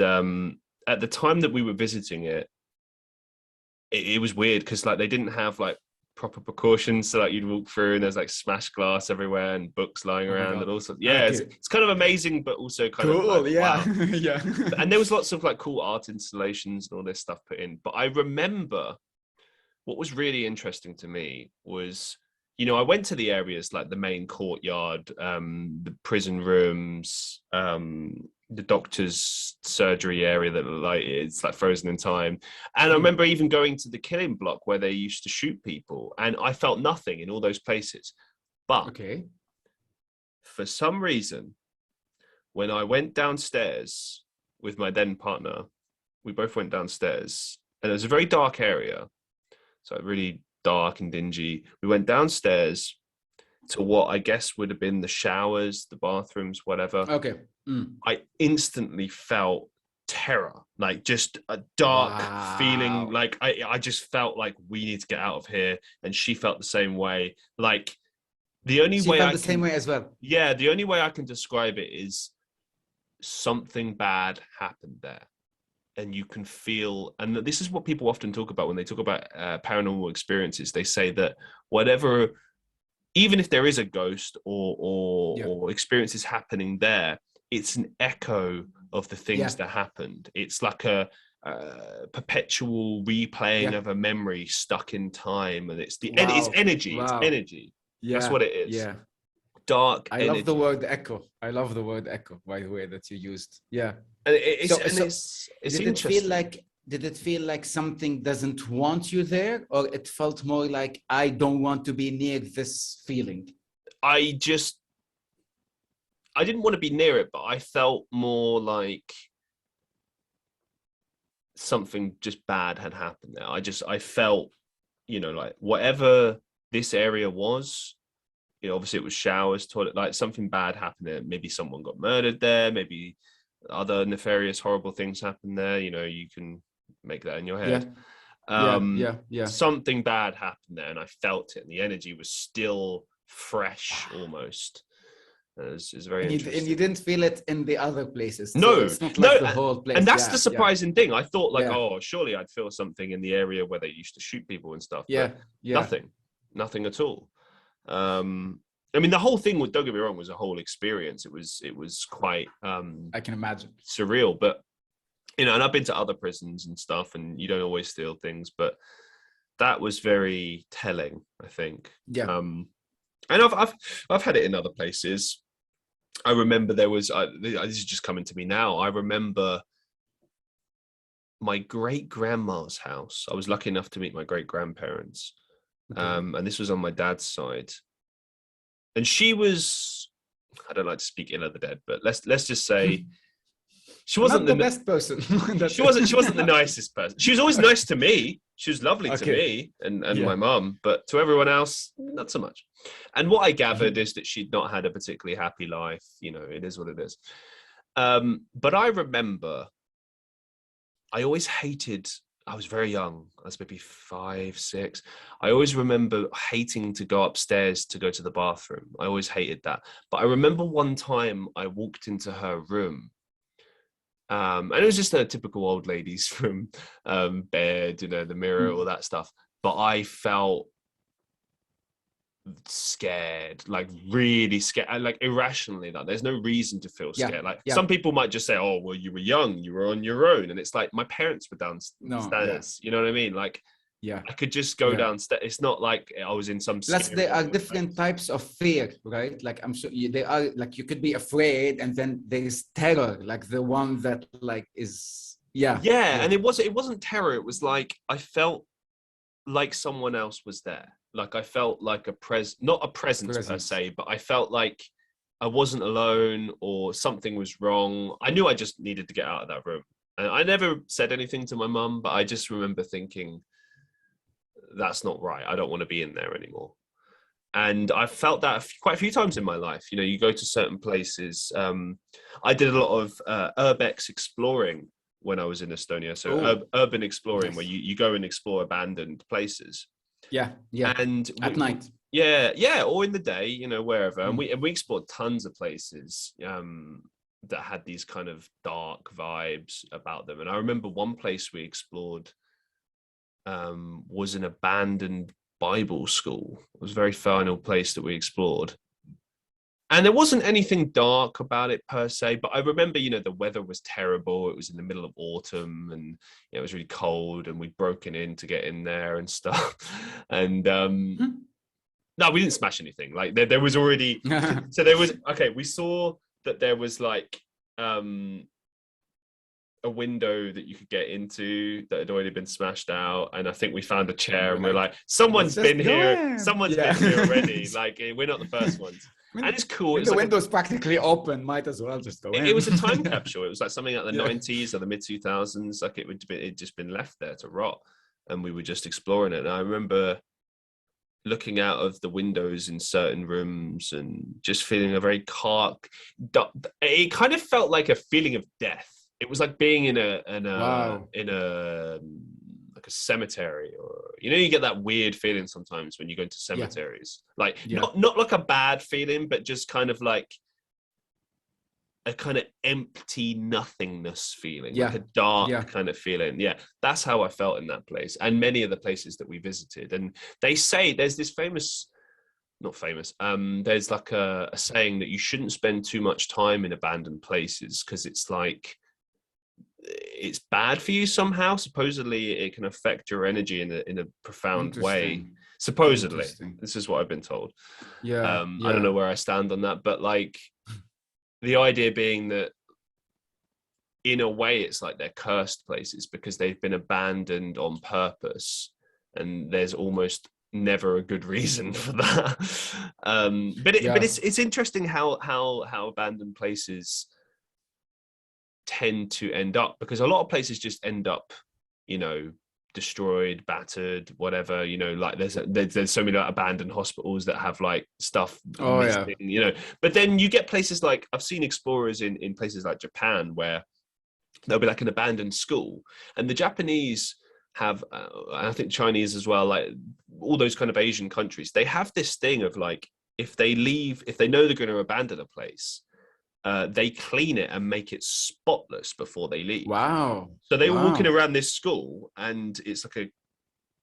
at the time that we were visiting it was weird because like they didn't have like proper precautions, so like you'd walk through and there's like smashed glass everywhere and books lying around and all sorts. Yeah, okay. it's kind of amazing, but also kind cool, of like, yeah. wow. Yeah. And there was lots of like cool art installations and all this stuff put in. But I remember what was really interesting to me was, I went to the areas like the main courtyard, the prison rooms, the doctor's surgery area that like it's like frozen in time. And I remember even going to the killing block where they used to shoot people, and I felt nothing in all those places. But for some reason, when I went downstairs with my then partner, we both went downstairs, and it was a very dark area. So really dark and dingy. We went downstairs to what I guess would have been the showers, the bathrooms, whatever. Okay. I instantly felt terror, like just a dark feeling. Like I just felt like we need to get out of here. And she felt the same way. Like the only way felt the same way as well. Yeah, the only way I can describe it is something bad happened there. And you can feel, and this is what people often talk about when they talk about paranormal experiences. They say that whatever even if there is a ghost Yeah. or experiences happening there, it's an echo of the things that happened. It's like a perpetual replaying of a memory stuck in time, and it's it's energy. It's energy. That's what it is. Yeah. Dark I energy. love the word echo. I love the word echo, by the way, that you used. Yeah. And it's did it feel like, something doesn't want you there, or it felt more like, I don't want to be near this feeling? I didn't want to be near it, but I felt more like something just bad had happened there. I felt, like whatever this area was, obviously it was showers, toilet, like something bad happened there. Maybe someone got murdered there. Maybe other nefarious, horrible things happened there. You can make that in your head. Something bad happened there, and I felt it, and the energy was still fresh almost. It's very interesting. And you didn't feel it in the other places. No, so it's not like the whole place. And that's the surprising thing. I thought oh, surely I'd feel something in the area where they used to shoot people and stuff. Nothing at all. I mean, the whole thing, don't get me wrong, was a whole experience. It was quite I can imagine, surreal. But and I've been to other prisons and stuff, and you don't always feel things, but that was very telling, I think. And I've had it in other places. I remember there was this is just coming to me now. I remember my great grandma's house. I was lucky enough to meet my great grandparents, and this was on my dad's side. And she was, I don't like to speak ill of the dead, but let's just say she wasn't the best person. she wasn't the nicest person. She was always nice to me. She was lovely to me and my mum, but to everyone else, not so much. And what I gathered is that she'd not had a particularly happy life. It is what it is. But I remember I always hated, I was very young. I was maybe 5, 6. I always remember hating to go upstairs to go to the bathroom. I always hated that. But I remember one time I walked into her room. And it was just a typical old lady's room, bed, the mirror, all that stuff. But I felt scared, like really scared, like irrationally. Like there's no reason to feel scared. Some people might just say, "Oh, well, you were young, you were on your own," and it's like my parents were downstairs. You know what I mean? Like, I could just go downstairs. It's not like I was in some. Plus, there are different types of fear, right? Like I'm sure they are. Like you could be afraid, and then there's terror, like the one that is And it wasn't terror. It was like I felt like someone else was there. Like I felt like not a presence per se, but I felt like I wasn't alone or something was wrong. I knew I just needed to get out of that room. And I never said anything to my mum, but I just remember thinking, that's not right. I don't want to be in there anymore. And I felt that quite a few times in my life. You go to certain places. I did a lot of urbex exploring when I was in Estonia. So urban exploring, where you go and explore abandoned places. And at night. Or in the day, wherever. And we explored tons of places that had these kind of dark vibes about them. And I remember one place we explored was an abandoned Bible school. It was a very final place that we explored. And there wasn't anything dark about it per se, but I remember, the weather was terrible. It was in the middle of autumn and it was really cold, and we'd broken in to get in there and stuff. And no, we didn't smash anything. Like there was already, so there was, we saw that there was like a window that you could get into that had already been smashed out, and I think we found a chair and we're like, someone's been here already. Like we're not the first ones. And it's cool. The window's practically open. Might as well just go in. It was a time capsule. It was like something like the 90s or the mid 2000s. Like it'd just been left there to rot, and we were just exploring it. And I remember looking out of the windows in certain rooms and just feeling a very it kind of felt like a feeling of death. It was like being in a like a cemetery, or you get that weird feeling sometimes when you go into cemeteries, not like a bad feeling, but just kind of like a kind of empty nothingness feeling, like a dark kind of feeling. That's how I felt in that place, and many of the places that we visited. And they say there's this famous not famous. There's like a saying that you shouldn't spend too much time in abandoned places because it's like it's bad for you somehow. Supposedly, it can affect your energy in a profound way. Interesting. Supposedly, Interesting. this is what I've been told. Yeah, I don't yeah. know where I stand on that, but like the idea being that in a way it's like they're cursed places because they've been abandoned on purpose, and there's almost never a good reason for that. But Yeah. it's interesting how abandoned places tend to end up, because a lot of places just end up, you know, destroyed, battered, whatever, you know, like there's so many like, abandoned hospitals that have like stuff Oh yeah. missing, you know. But then you get places like, I've seen explorers in places like Japan where there'll be like an abandoned school, and the Japanese have I think Chinese as well, like all those kind of Asian countries, they have this thing of like, if they know they're going to abandon a place, they clean it and make it spotless before they leave. Wow. So they were walking Wow. around this school, and it's like a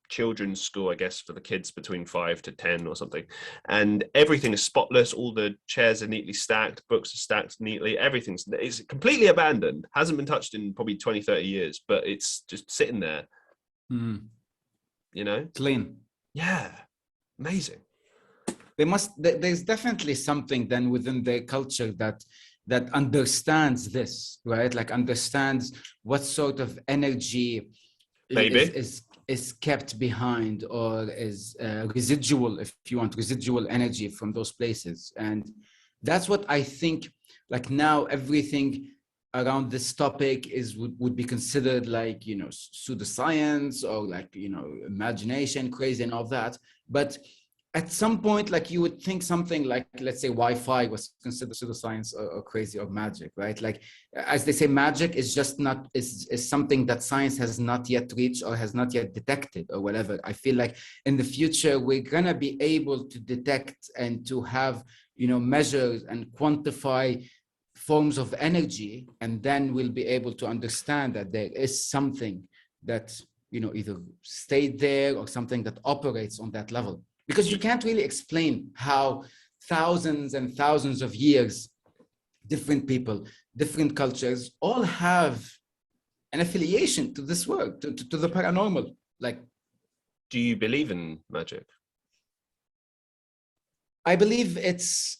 children's school, I guess, for the kids between 5 to 10 or something. And everything is spotless. All the chairs are neatly stacked. Books are stacked neatly. It's completely abandoned. Hasn't been touched in probably 20, 30 years, but it's just sitting there, Mm. you know? Clean. Yeah. Amazing. There's definitely something then within their culture that understands this, right? Like understands what sort of energy Maybe. is kept behind, or is residual, if you want, residual energy from those places. And that's what I think, like now everything around this topic would be considered like, you know, pseudoscience, or like, you know, imagination, crazy and all that. But at some point, like you would think something like, let's say Wi-Fi was considered pseudoscience or crazy or magic, right? Like, as they say, magic is just not, is something that science has not yet reached or has not yet detected or whatever. I feel like in the future, we're gonna be able to detect and to have, you know, measures and quantify forms of energy, and then we'll be able to understand that there is something that, you know, either stayed there or something that operates on that level. Because you can't really explain how thousands and thousands of years, different people, different cultures, all have an affiliation to this world, to the paranormal. Like, do you believe in magic? I believe it's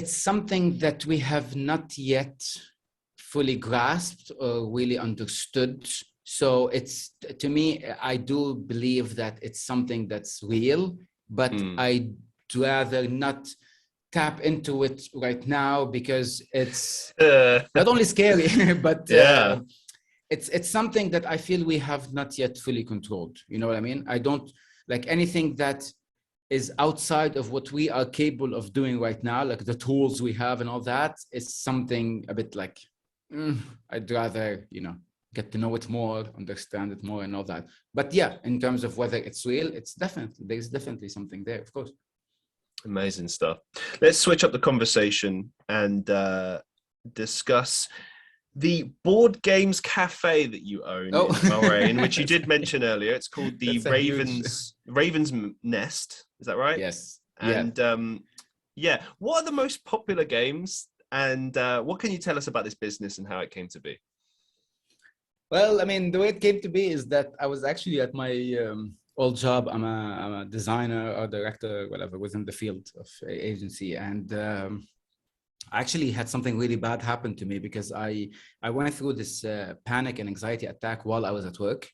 something that we have not yet fully grasped or really understood. So it's, to me, I do believe that it's something that's real, but I'd rather not tap into it right now, because it's not only scary, but yeah. It's something that I feel we have not yet fully controlled. You know what I mean? I don't like anything that is outside of what we are capable of doing right now, like the tools we have and all that, is something a bit like, I'd rather, you know, get to know it more, understand it more and all that. But yeah, in terms of whether it's real, there's definitely something there, of course. Amazing stuff. Let's switch up the conversation and discuss the board games cafe that you own in Bahrain, which you did mention earlier. It's called the Raven's Nest. Is that right? Yes. And yeah, what are the most popular games, and what can you tell us about this business and how it came to be? Well, I mean, the way it came to be is that I was actually at my old job. I'm a designer or director, whatever, within the field of agency. And I actually had something really bad happen to me, because I went through this panic and anxiety attack while I was at work.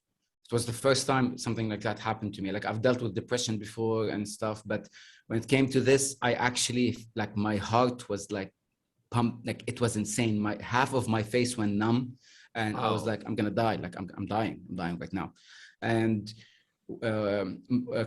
It was the first time something like that happened to me. Like, I've dealt with depression before and stuff, but when it came to this, I actually, like, my heart was like pumped, like it was insane. Half of my face went numb. And I was like, I'm gonna die. Like I'm dying right now. And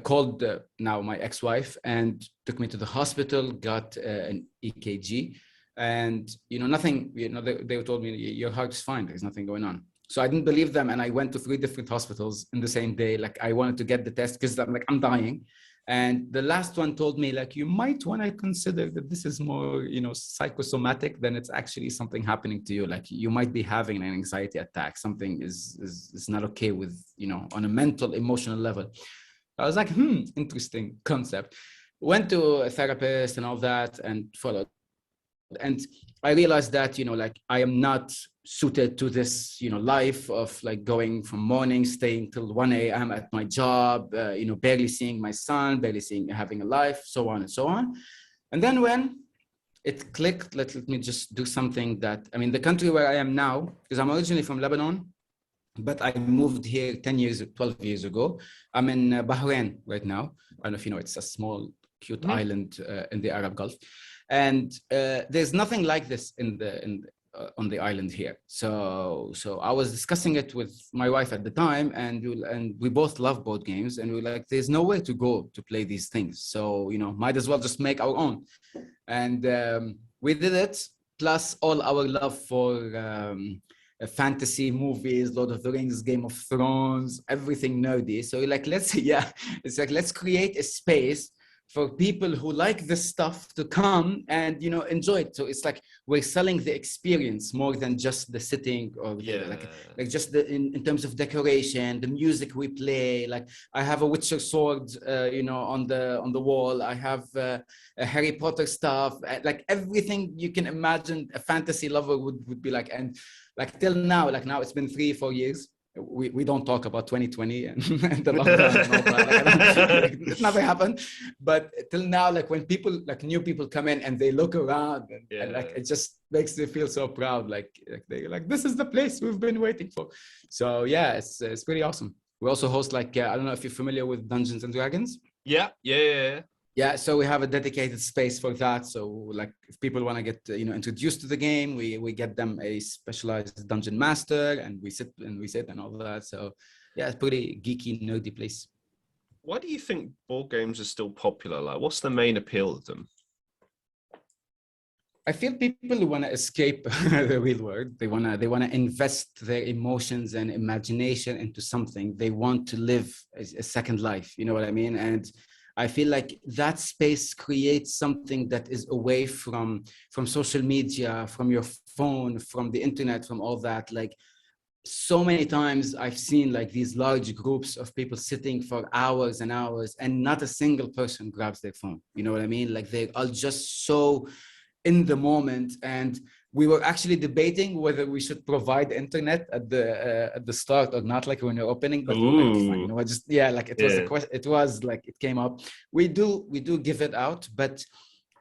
called now my ex-wife and took me to the hospital, got an EKG, and, you know, nothing, you know, they told me your heart is fine. There's nothing going on. So I didn't believe them. And I went to 3 different hospitals in the same day. Like, I wanted to get the test because I'm like, I'm dying. And the last one told me, like, you might want to consider that this is more, you know, psychosomatic than it's actually something happening to you. Like, you might be having an anxiety attack. Something is not okay with, you know, on a mental, emotional level. I was like, interesting concept. went to a therapist and all that and followed. And I realized that, like I am not suited to this, life of like going from morning, staying till 1 a.m. at my job, barely seeing my son, having a life, so on and so on. And then when it clicked, let me just do something that, the country where I am now, because I'm originally from Lebanon, but I moved here 12 years ago. I'm in Bahrain right now. I don't know if you know, it's a small, cute island in the Arab Gulf. And there's nothing like this on the island here. So I was discussing it with my wife at the time, and we both love board games, and we were like, there's nowhere to go to play these things. So, might as well just make our own. And we did it, plus all our love for fantasy movies, Lord of the Rings, Game of Thrones, everything nerdy. So let's create a space for people who like this stuff to come and enjoy it. So it's like we're selling the experience more than just the sitting or like just in terms of decoration, the music we play. Like I have a Witcher sword, on the wall. I have a Harry Potter stuff, like everything you can imagine a fantasy lover would be like. And like till now, it's been 3-4 years. We don't talk about 2020 and the lockdown and all that. It never happened. But till now, like when people, like new people come in and they look around and like it just makes me feel so proud. Like they're like, this is the place we've been waiting for. So yeah, it's pretty awesome. We also host like, I don't know if you're familiar with Dungeons and Dragons. Yeah, so we have a dedicated space for that. So like if people want to get introduced to the game, we get them a specialized dungeon master, and we sit and all that. So yeah, it's pretty geeky, nerdy place. Why do you think board games are still popular? Like, what's the main appeal of them? I feel people who want to escape the real world. They want to invest their emotions and imagination into something. They want to live a second life. You know what I mean? And I feel like that space creates something that is away from social media, from your phone, from the internet, from all that. Like so many times I've seen like these large groups of people sitting for hours and hours, and not a single person grabs their phone. You know what I mean? Like they are just so in the moment. And we were actually debating whether we should provide internet at the start or not, like when you're opening. But we're like, fine, was a question. It was like it came up. We do give it out, but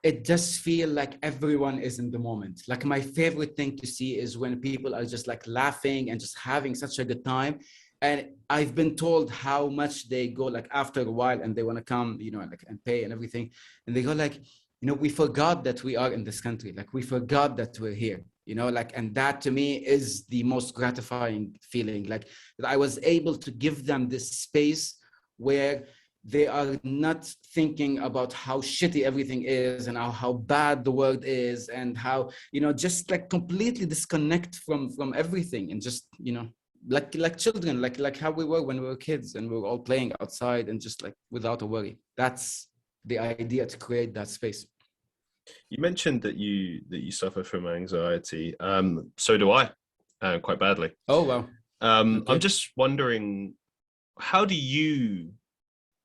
it does feel like everyone is in the moment. Like my favorite thing to see is when people are just like laughing and just having such a good time. And I've been told how much they go like after a while, and they want to come, and pay and everything, and they go like, we forgot that we are in this country. Like we forgot that we're here, and that to me is the most gratifying feeling, like that I was able to give them this space where they are not thinking about how shitty everything is and how bad the world is, and how, just like completely disconnect from everything, and just, like children, like how we were when we were kids and we were all playing outside and just like without a worry. That's the idea, to create that space. You mentioned that you suffer from anxiety. So do I, quite badly. Oh, wow. Okay. I'm just wondering, how do you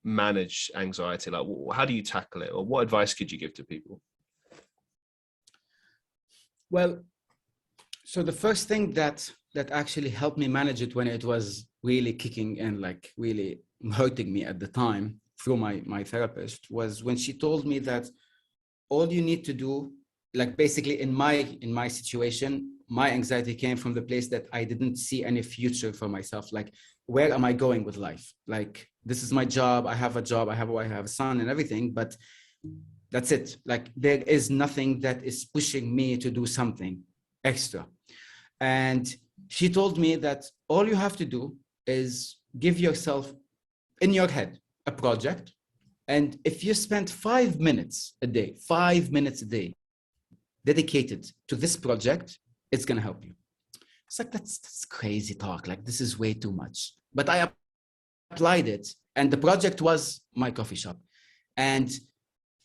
manage anxiety? Like, how do you tackle it, or what advice could you give to people? Well, so the first thing that actually helped me manage it when it was really kicking and like really hurting me at the time through my therapist was when she told me that all you need to do, like basically in my situation, my anxiety came from the place that I didn't see any future for myself. Like, where am I going with life? Like, this is my job. I have a job. I have a wife, I have a son and everything, but that's it. Like, there is nothing that is pushing me to do something extra. And she told me that all you have to do is give yourself in your head a project. And if you spend 5 minutes a day dedicated to this project, it's going to help you. It's like, that's crazy talk. Like, this is way too much. But I applied it, and the project was my coffee shop. And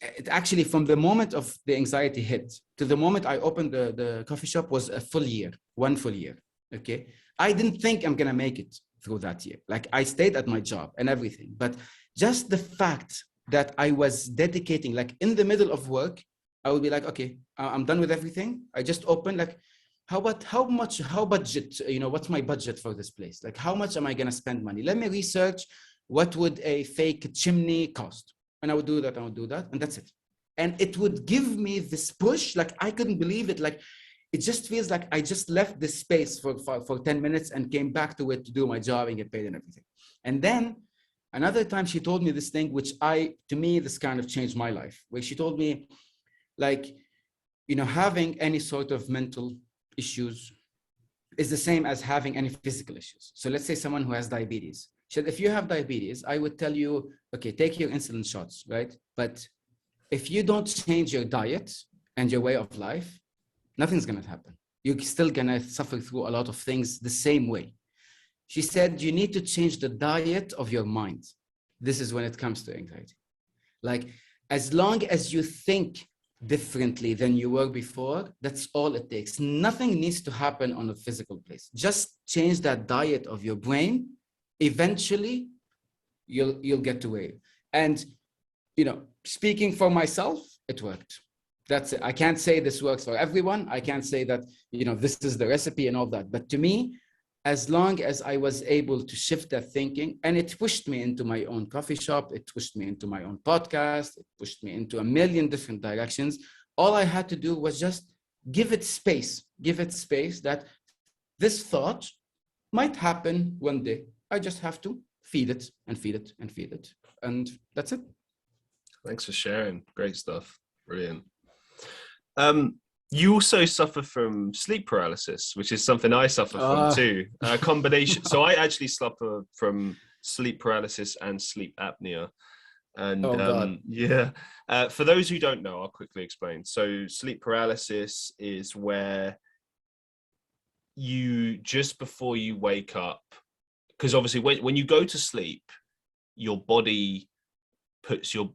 it actually, from the moment of the anxiety hit to the moment I opened the coffee shop, was a full year, 1 full year. Okay. I didn't think I'm going to make it through that year. Like, I stayed at my job and everything, but just the fact that I was dedicating, like in the middle of work, I would be like, okay, I'm done with everything. I just open like, how budget, what's my budget for this place? Like, how much am I going to spend money? Let me research what would a fake chimney cost? And I would do that, and that's it. And it would give me this push, like I couldn't believe it. Like, it just feels like I just left this space for 10 minutes and came back to it to do my job and get paid and everything. And then another time she told me this thing, which to me, this kind of changed my life, where she told me, like, having any sort of mental issues is the same as having any physical issues. So let's say someone who has diabetes. She said, if you have diabetes, I would tell you, okay, take your insulin shots, right? But if you don't change your diet and your way of life, nothing's going to happen. You're still going to suffer through a lot of things the same way. She said, you need to change the diet of your mind. This is when it comes to anxiety. Like, as long as you think differently than you were before, that's all it takes. Nothing needs to happen on a physical place. Just change that diet of your brain. Eventually, you'll get to where. And, speaking for myself, it worked. That's it. I can't say this works for everyone. I can't say that, this is the recipe and all that. But to me, as long as I was able to shift that thinking, and it pushed me into my own coffee shop, it pushed me into my own podcast, it pushed me into a million different directions. All I had to do was just give it space that this thought might happen one day. I just have to feed it and feed it and feed it. And that's it. Thanks for sharing. Great stuff. Brilliant. You also suffer from sleep paralysis, which is something I suffer from too. A combination. So I actually suffer from sleep paralysis and sleep apnea. And for those who don't know, I'll quickly explain. So sleep paralysis is where you, just before you wake up, because obviously when you go to sleep, your body puts your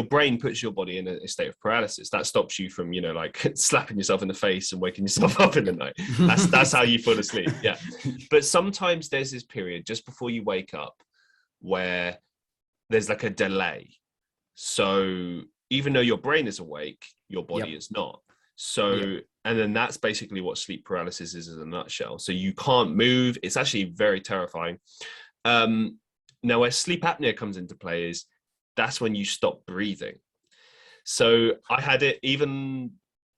brain puts your body in a state of paralysis. That stops you from, like slapping yourself in the face and waking yourself up in the night. That's how you fall asleep. Yeah. But sometimes there's this period just before you wake up where there's like a delay. So even though your brain is awake, your body is not. So, and then that's basically what sleep paralysis is in a nutshell. So you can't move. It's actually very terrifying. Now where sleep apnea comes into play is, that's when you stop breathing. So I had it even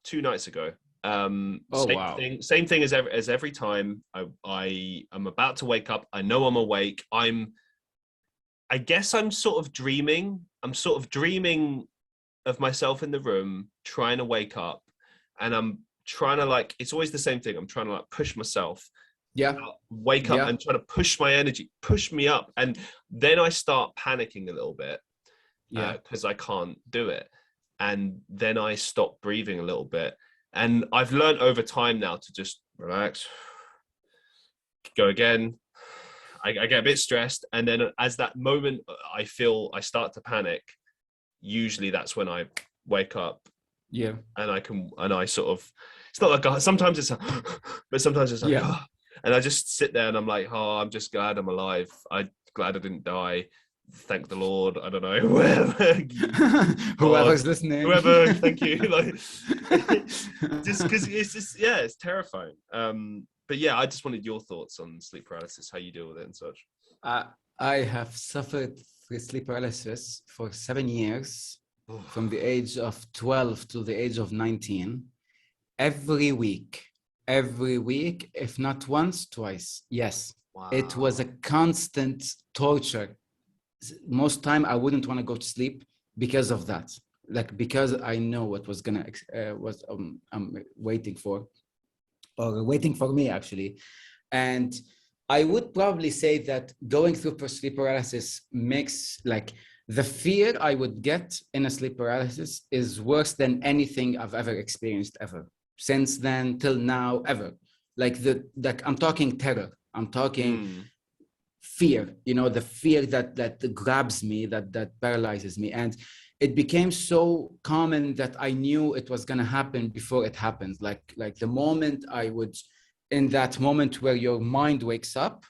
2 nights ago. Same thing as every time I'm about to wake up. I know I'm awake. I guess I'm sort of dreaming. I'm sort of dreaming of myself in the room, trying to wake up. And I'm trying to it's always the same thing. I'm trying to push myself. Wake up and try to push my energy, push me up. And then I start panicking a little bit. Because I can't do it. And then I stop breathing a little bit. And I've learned over time now to just relax, go again. I get a bit stressed. And then as that moment I feel I start to panic, usually that's when I wake up. Yeah. And I sort of, it's not like, sometimes it's, but sometimes it's like, and I just sit there and I'm like, I'm just glad I'm alive. I'm glad I didn't die. Thank the Lord. I don't know, whoever's listening, thank you. Just because it's terrifying. But I just wanted your thoughts on sleep paralysis, how you deal with it and such. I have suffered with sleep paralysis for 7 years, from the age of 12 to the age of 19. Every week, if not once, twice. Yes. Wow. It was a constant torture. Most time I wouldn't want to go to sleep because of that, because I know what was gonna I'm waiting for me actually. And I would probably say that going through sleep paralysis makes the fear I would get in a sleep paralysis is worse than anything I've ever experienced ever since then till now ever. I'm talking terror. I'm talking fear, the fear that grabs me, that paralyzes me. And it became so common that I knew it was going to happen before it happens. Like the moment in that moment where your mind wakes up,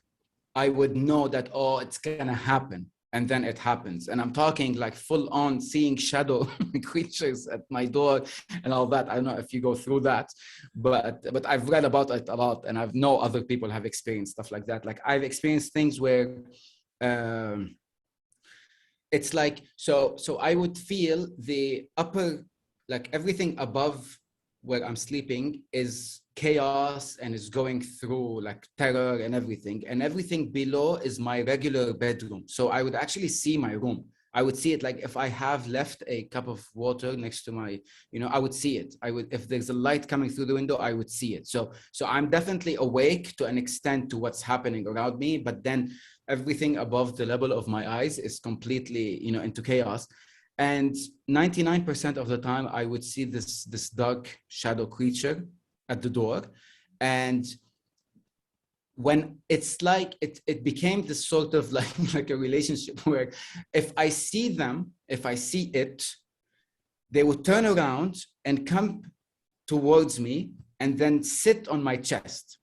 I would know that, it's going to happen. and then it happens. And I'm talking like full on seeing shadow creatures at my door and all that. I don't know if you go through that, but I've read about it a lot, and I've know other people have experienced stuff like that. Like I've experienced things where it's like, so I would feel the upper, like everything above where I'm sleeping is chaos and is going through like terror and everything below is my regular bedroom. So I would actually see my room. I would see it, like if I have left a cup of water next to my, I would see it. I would, if there's a light coming through the window, I would see it. So I'm definitely awake to an extent to what's happening around me, but then everything above the level of my eyes is completely, into chaos. And 99% of the time I would see this dark shadow creature at the door. And when it's like, it became this sort of like a relationship where if I see it, they would turn around and come towards me and then sit on my chest.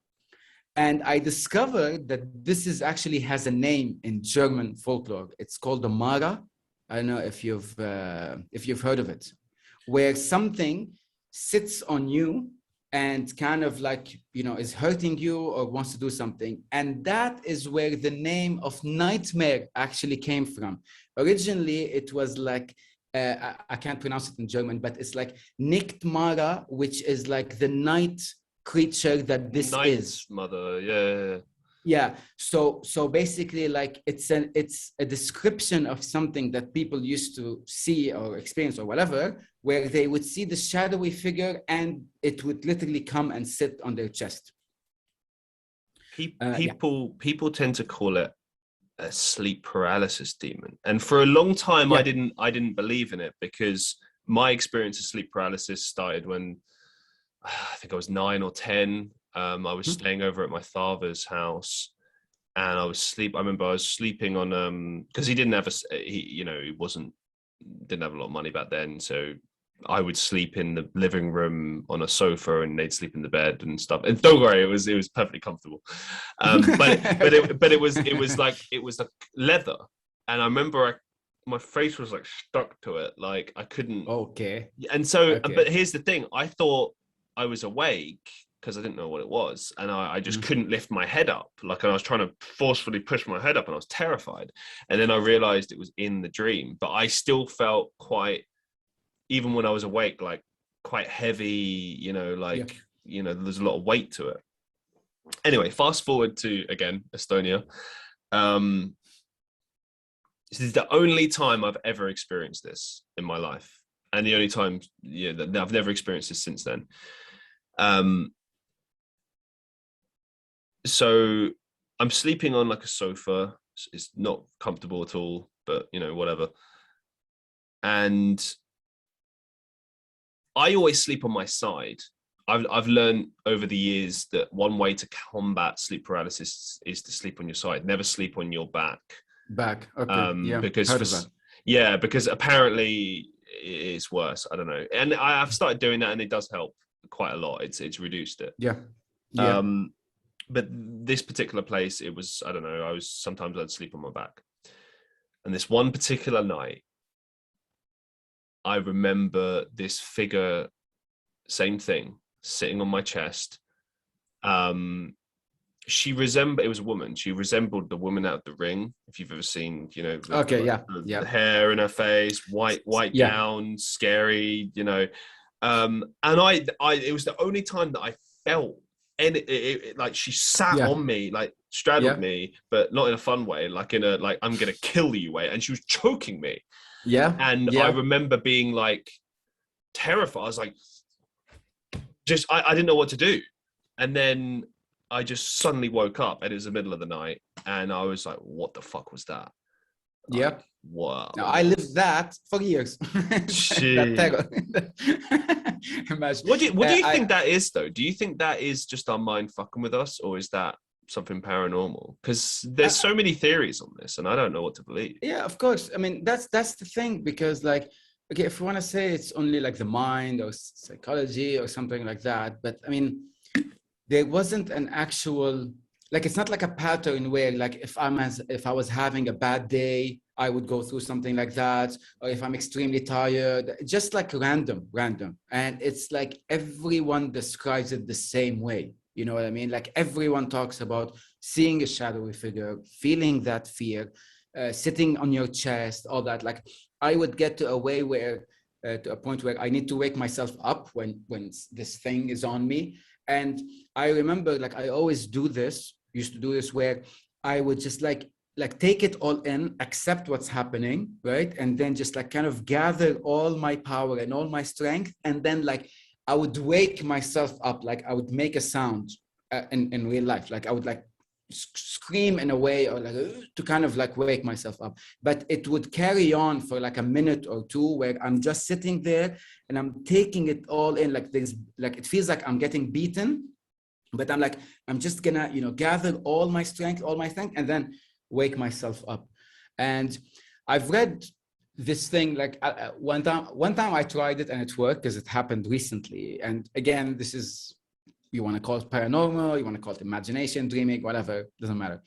And I discovered that this is actually has a name in German folklore. It's called the Mara. I don't know if you've heard of it, where something sits on you and kind of like, is hurting you or wants to do something. And that is where the name of nightmare actually came from. Originally, it was like, I can't pronounce it in German, but it's like Nichtmara, which is like the night creature that this Night is. Mother, yeah. Yeah. So basically, like it's a description of something that people used to see or experience or whatever, where they would see the shadowy figure and it would literally come and sit on their chest. People tend to call it a sleep paralysis demon, and for a long time I didn't believe in it, because my experience of sleep paralysis started when I think I was 9 or 10. I was staying over at my father's house, and I remember I was sleeping on because he didn't have he didn't have a lot of money back then, so I would sleep in the living room on a sofa, and they'd sleep in the bed and stuff. And don't worry, it was perfectly comfortable. But it was like leather, and I remember my face was like stuck to it, like I couldn't. Okay. And so, but here's the thing: I thought I was awake because I didn't know what it was, and I just couldn't lift my head up. Like I was trying to forcefully push my head up, and I was terrified. And then I realized it was in the dream, but I still felt quite, even when I was awake, like quite heavy, there's a lot of weight to it. Anyway, fast forward to, again, Estonia. This is the only time I've ever experienced this in my life. And the only time, that I've never experienced this since then. So I'm sleeping on like a sofa. It's not comfortable at all, but whatever. And I always sleep on my side. I've learned over the years that one way to combat sleep paralysis is to sleep on your side. Never sleep on your back. Okay. Because apparently it's worse. I don't know. And I've started doing that, and it does help quite a lot. It's reduced it. Yeah. But this particular place, it was, I don't know, sometimes I'd sleep on my back. And this one particular night, I remember this figure, same thing, sitting on my chest. It was a woman. She resembled the woman out of The Ring, if you've ever seen, the hair in her face, white gown, scary, and it was the only time that I felt, and like she sat on me, like straddled me, but not in a fun way, like in a like I'm gonna kill you way, and she was choking me. I remember being like terrified. I was like, I didn't know what to do, and then I just suddenly woke up, and it was the middle of the night, and I was like, what the fuck was that? Like, wow. Now, I lived that for years. That terror. Imagine. What do you think that is, though? Do you think that is just our mind fucking with us, or is that something paranormal? Because there's so many theories on this, and I don't know what to believe. Yeah, of course. I mean, that's the thing, because like, okay, if you want to say it's only like the mind or psychology or something like that, but I mean, there wasn't an actual, like, it's not like a pattern where like if I was having a bad day, I would go through something like that, or if I'm extremely tired, just like random. And it's like everyone describes it the same way. You know what I mean? Like everyone talks about seeing a shadowy figure, feeling that fear, sitting on your chest, all that. Like I would get to a point where I need to wake myself up when this thing is on me. And I remember, like, I always used to do this, where I would just like take it all in, accept what's happening, right? And then just like kind of gather all my power and all my strength. And then like I would wake myself up, like I would make a sound in real life. Like I would like scream in a way, or like to kind of like wake myself up. But it would carry on for like a minute or two, where I'm just sitting there and I'm taking it all in. Like there's like, it feels like I'm getting beaten, but I'm like, I'm just gonna, gather all my strength, and then wake myself up. And I've read this thing, like one time I tried it and it worked, because it happened recently. And again, this is, you want to call it paranormal, you want to call it imagination, dreaming, whatever, doesn't matter.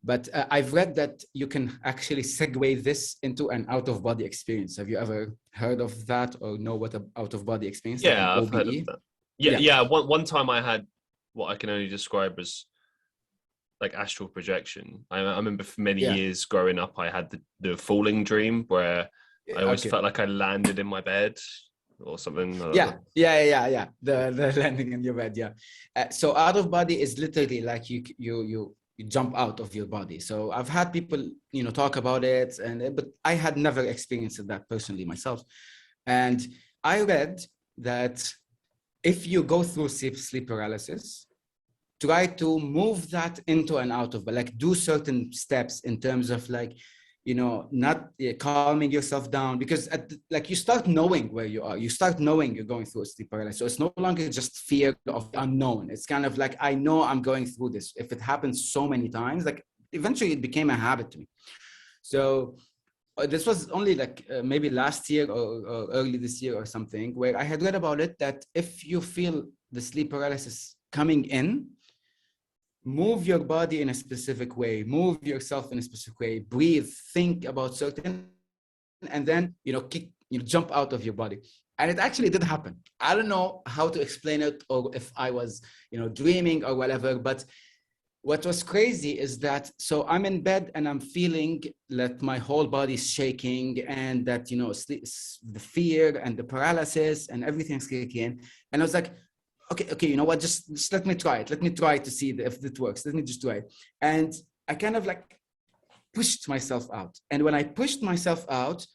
But I've read that you can actually segue this into an out-of-body experience. Have you ever heard of that, or know what an out-of-body experience? Yeah, like I've heard of that. Yeah. One time I had what I can only describe as like astral projection. I remember for many years growing up, I had the falling dream where I always felt like I landed in my bed or something. Yeah. The landing in your bed. Yeah. So out of body is literally like you jump out of your body. So I've had people, talk about it, but I had never experienced that personally myself. And I read that if you go through sleep paralysis, try to move that into an out of, but like do certain steps in terms of like, not calming yourself down, because like you start knowing where you are. You start knowing you're going through a sleep paralysis. So it's no longer just fear of the unknown. It's kind of like, I know I'm going through this. If it happens so many times, like eventually it became a habit to me. So this was only like maybe last year or early this year or something, where I had read about it, that if you feel the sleep paralysis coming in, move your body in a specific way, move yourself in a specific way, breathe, think about certain, and then, jump out of your body. And it actually did happen. I don't know how to explain it, or if I was, dreaming or whatever, but what was crazy is that, so I'm in bed and I'm feeling that my whole body is shaking, and that, the fear and the paralysis and everything's kicking in. And I was like, okay, you know what? Just let me try it. Let me try to see if it works. Let me just try it. And I kind of like pushed myself out. And when I pushed myself out,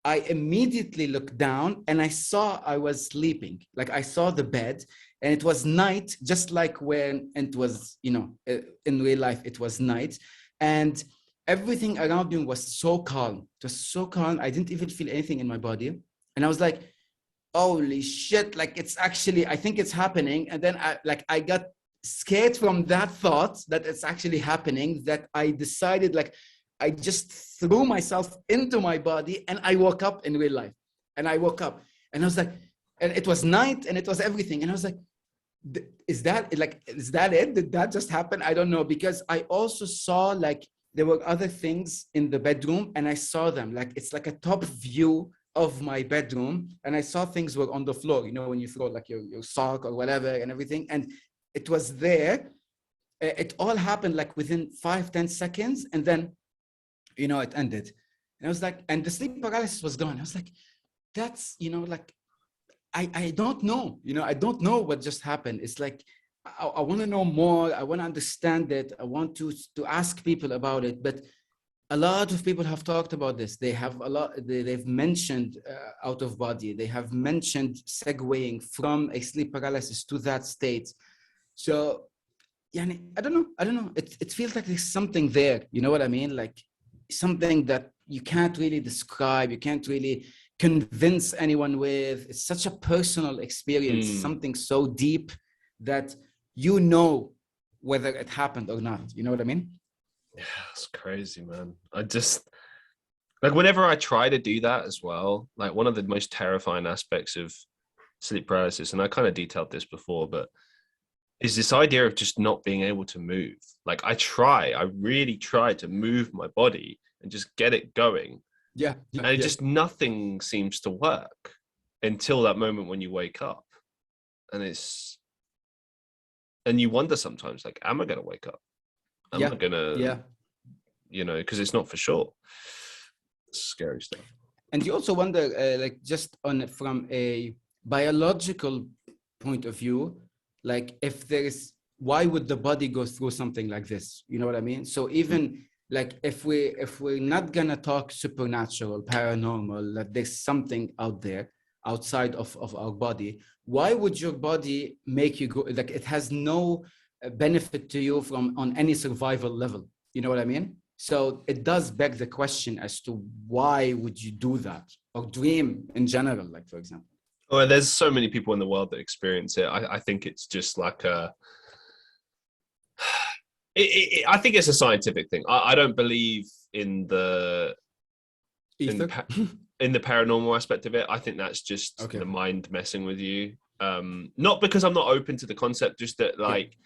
I immediately looked down and I saw I was sleeping. Like I saw the bed, and it was night, just like when it was, in real life, it was night. And everything around me was so calm. It was so calm. I didn't even feel anything in my body. And I was like, holy shit, like it's actually, I think it's happening. And then I got scared from that thought that it's actually happening, that I decided, like, I just threw myself into my body, and I woke up in real life. And I woke up and I was like, and it was night and it was everything. And I was like, is that it? Did that just happen? I don't know, because I also saw like there were other things in the bedroom, and I saw them, like it's like a top view of my bedroom, and I saw things were on the floor, when you throw like your sock or whatever and everything, and it was there. It all happened like within 5-10 seconds, and then it ended. And I was like, and the sleep paralysis was gone. I was like, that's like I don't know, I don't know what just happened. It's like I want to know more. I want to understand it. I want to ask people about it. But a lot of people have talked about this. They have they've mentioned out of body. They have mentioned segueing from a sleep paralysis to that state. So, yeah, I don't know. It feels like there's something there. You know what I mean? Like something that you can't really describe. You can't really convince anyone with. It's such a personal experience, something so deep that whether it happened or not. You know what I mean? Yeah, it's crazy, man. I just like whenever I try to do that as well, like one of the most terrifying aspects of sleep paralysis, and I kind of detailed this before, but is this idea of just not being able to move. Like I really try to move my body, and just get it going. Yeah, yeah, And it yeah. just nothing seems to work until that moment when you wake up. And and you wonder sometimes, like, am I going to wake up? Am I going to, because it's not for sure. It's scary stuff. And you also wonder, like, just from a biological point of view, like, why would the body go through something like this? You know what I mean? So even like, if we're not gonna talk supernatural, paranormal, that there's something out there outside of our body, why would your body make you go? Like, it has no benefit to you on any survival level. You know what I mean? So it does beg the question as to why would you do that, or dream in general, like, for example. Well, there's so many people in the world that experience it. I think it's just like I think it's a scientific thing. I don't believe in the paranormal aspect of it. I think that's just the mind messing with you. Not because I'm not open to the concept, just that, like,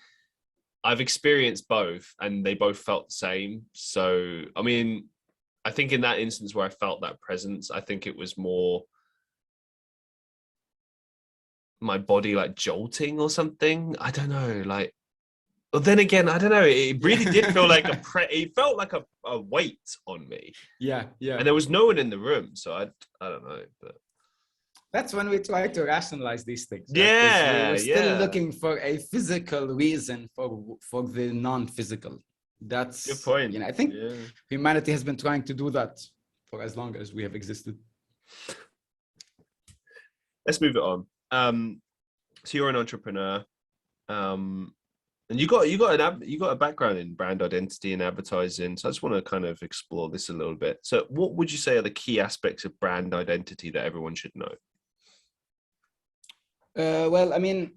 I've experienced both and they both felt the same. So, I mean, I think in that instance where I felt that presence, I think it was more my body like jolting or something. I don't know, like, but then again, I don't know. It really did feel like it felt like a weight on me. Yeah, yeah. And there was no one in the room, so I don't know. But that's when we try to rationalize these things. Right? Yeah, we're still looking for a physical reason for the non-physical. That's good point. You know, I think humanity has been trying to do that for as long as we have existed. Let's move it on. So you're an entrepreneur. And you got a background in brand identity and advertising. So I just want to kind of explore this a little bit. So what would you say are the key aspects of brand identity that everyone should know? Well, I mean,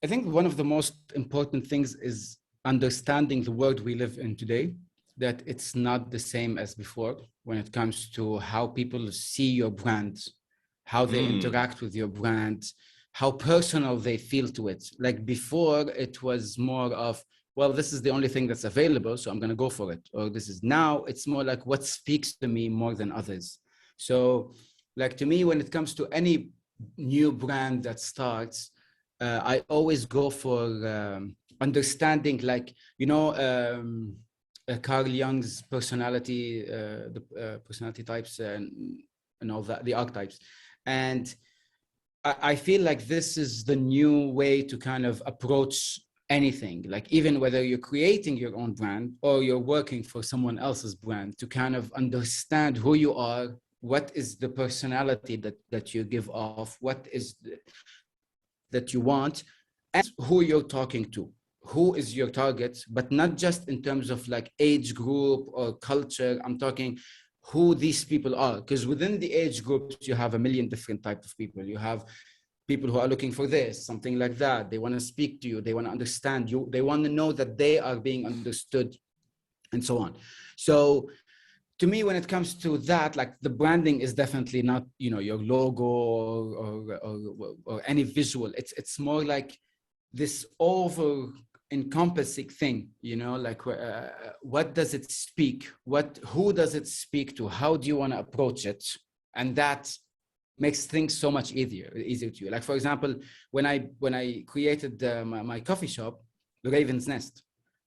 I think one of the most important things is understanding the world we live in today, that it's not the same as before when it comes to how people see your brand, how they interact with your brand, how personal they feel to it. Like, before, it was more of, well, this is the only thing that's available, so I'm going to go for it. Or now it's more like what speaks to me more than others. So, like, to me, when it comes to any new brand that starts, I always go for understanding, like, Carl Jung's personality, the personality types and all that, the archetypes. And I feel like this is the new way to kind of approach anything, like, even whether you're creating your own brand or you're working for someone else's brand, to kind of understand who you are, what is the personality that you give off, what is that you want, and who you're talking to, who is your target, but not just in terms of like age group or culture. I'm talking who these people are, because within the age groups you have a million different types of people. You have people who are looking for this, something like that. They want to speak to you, they want to understand you, they want to know that they are being understood, and so on. So to me, when it comes to that, like, the branding is definitely not, your logo or any visual. It's more like this over encompassing thing, like, what does it speak? Who does it speak to? How do you want to approach it? And that makes things so much easier to you. Like, for example, when I created my coffee shop, the Raven's Nest,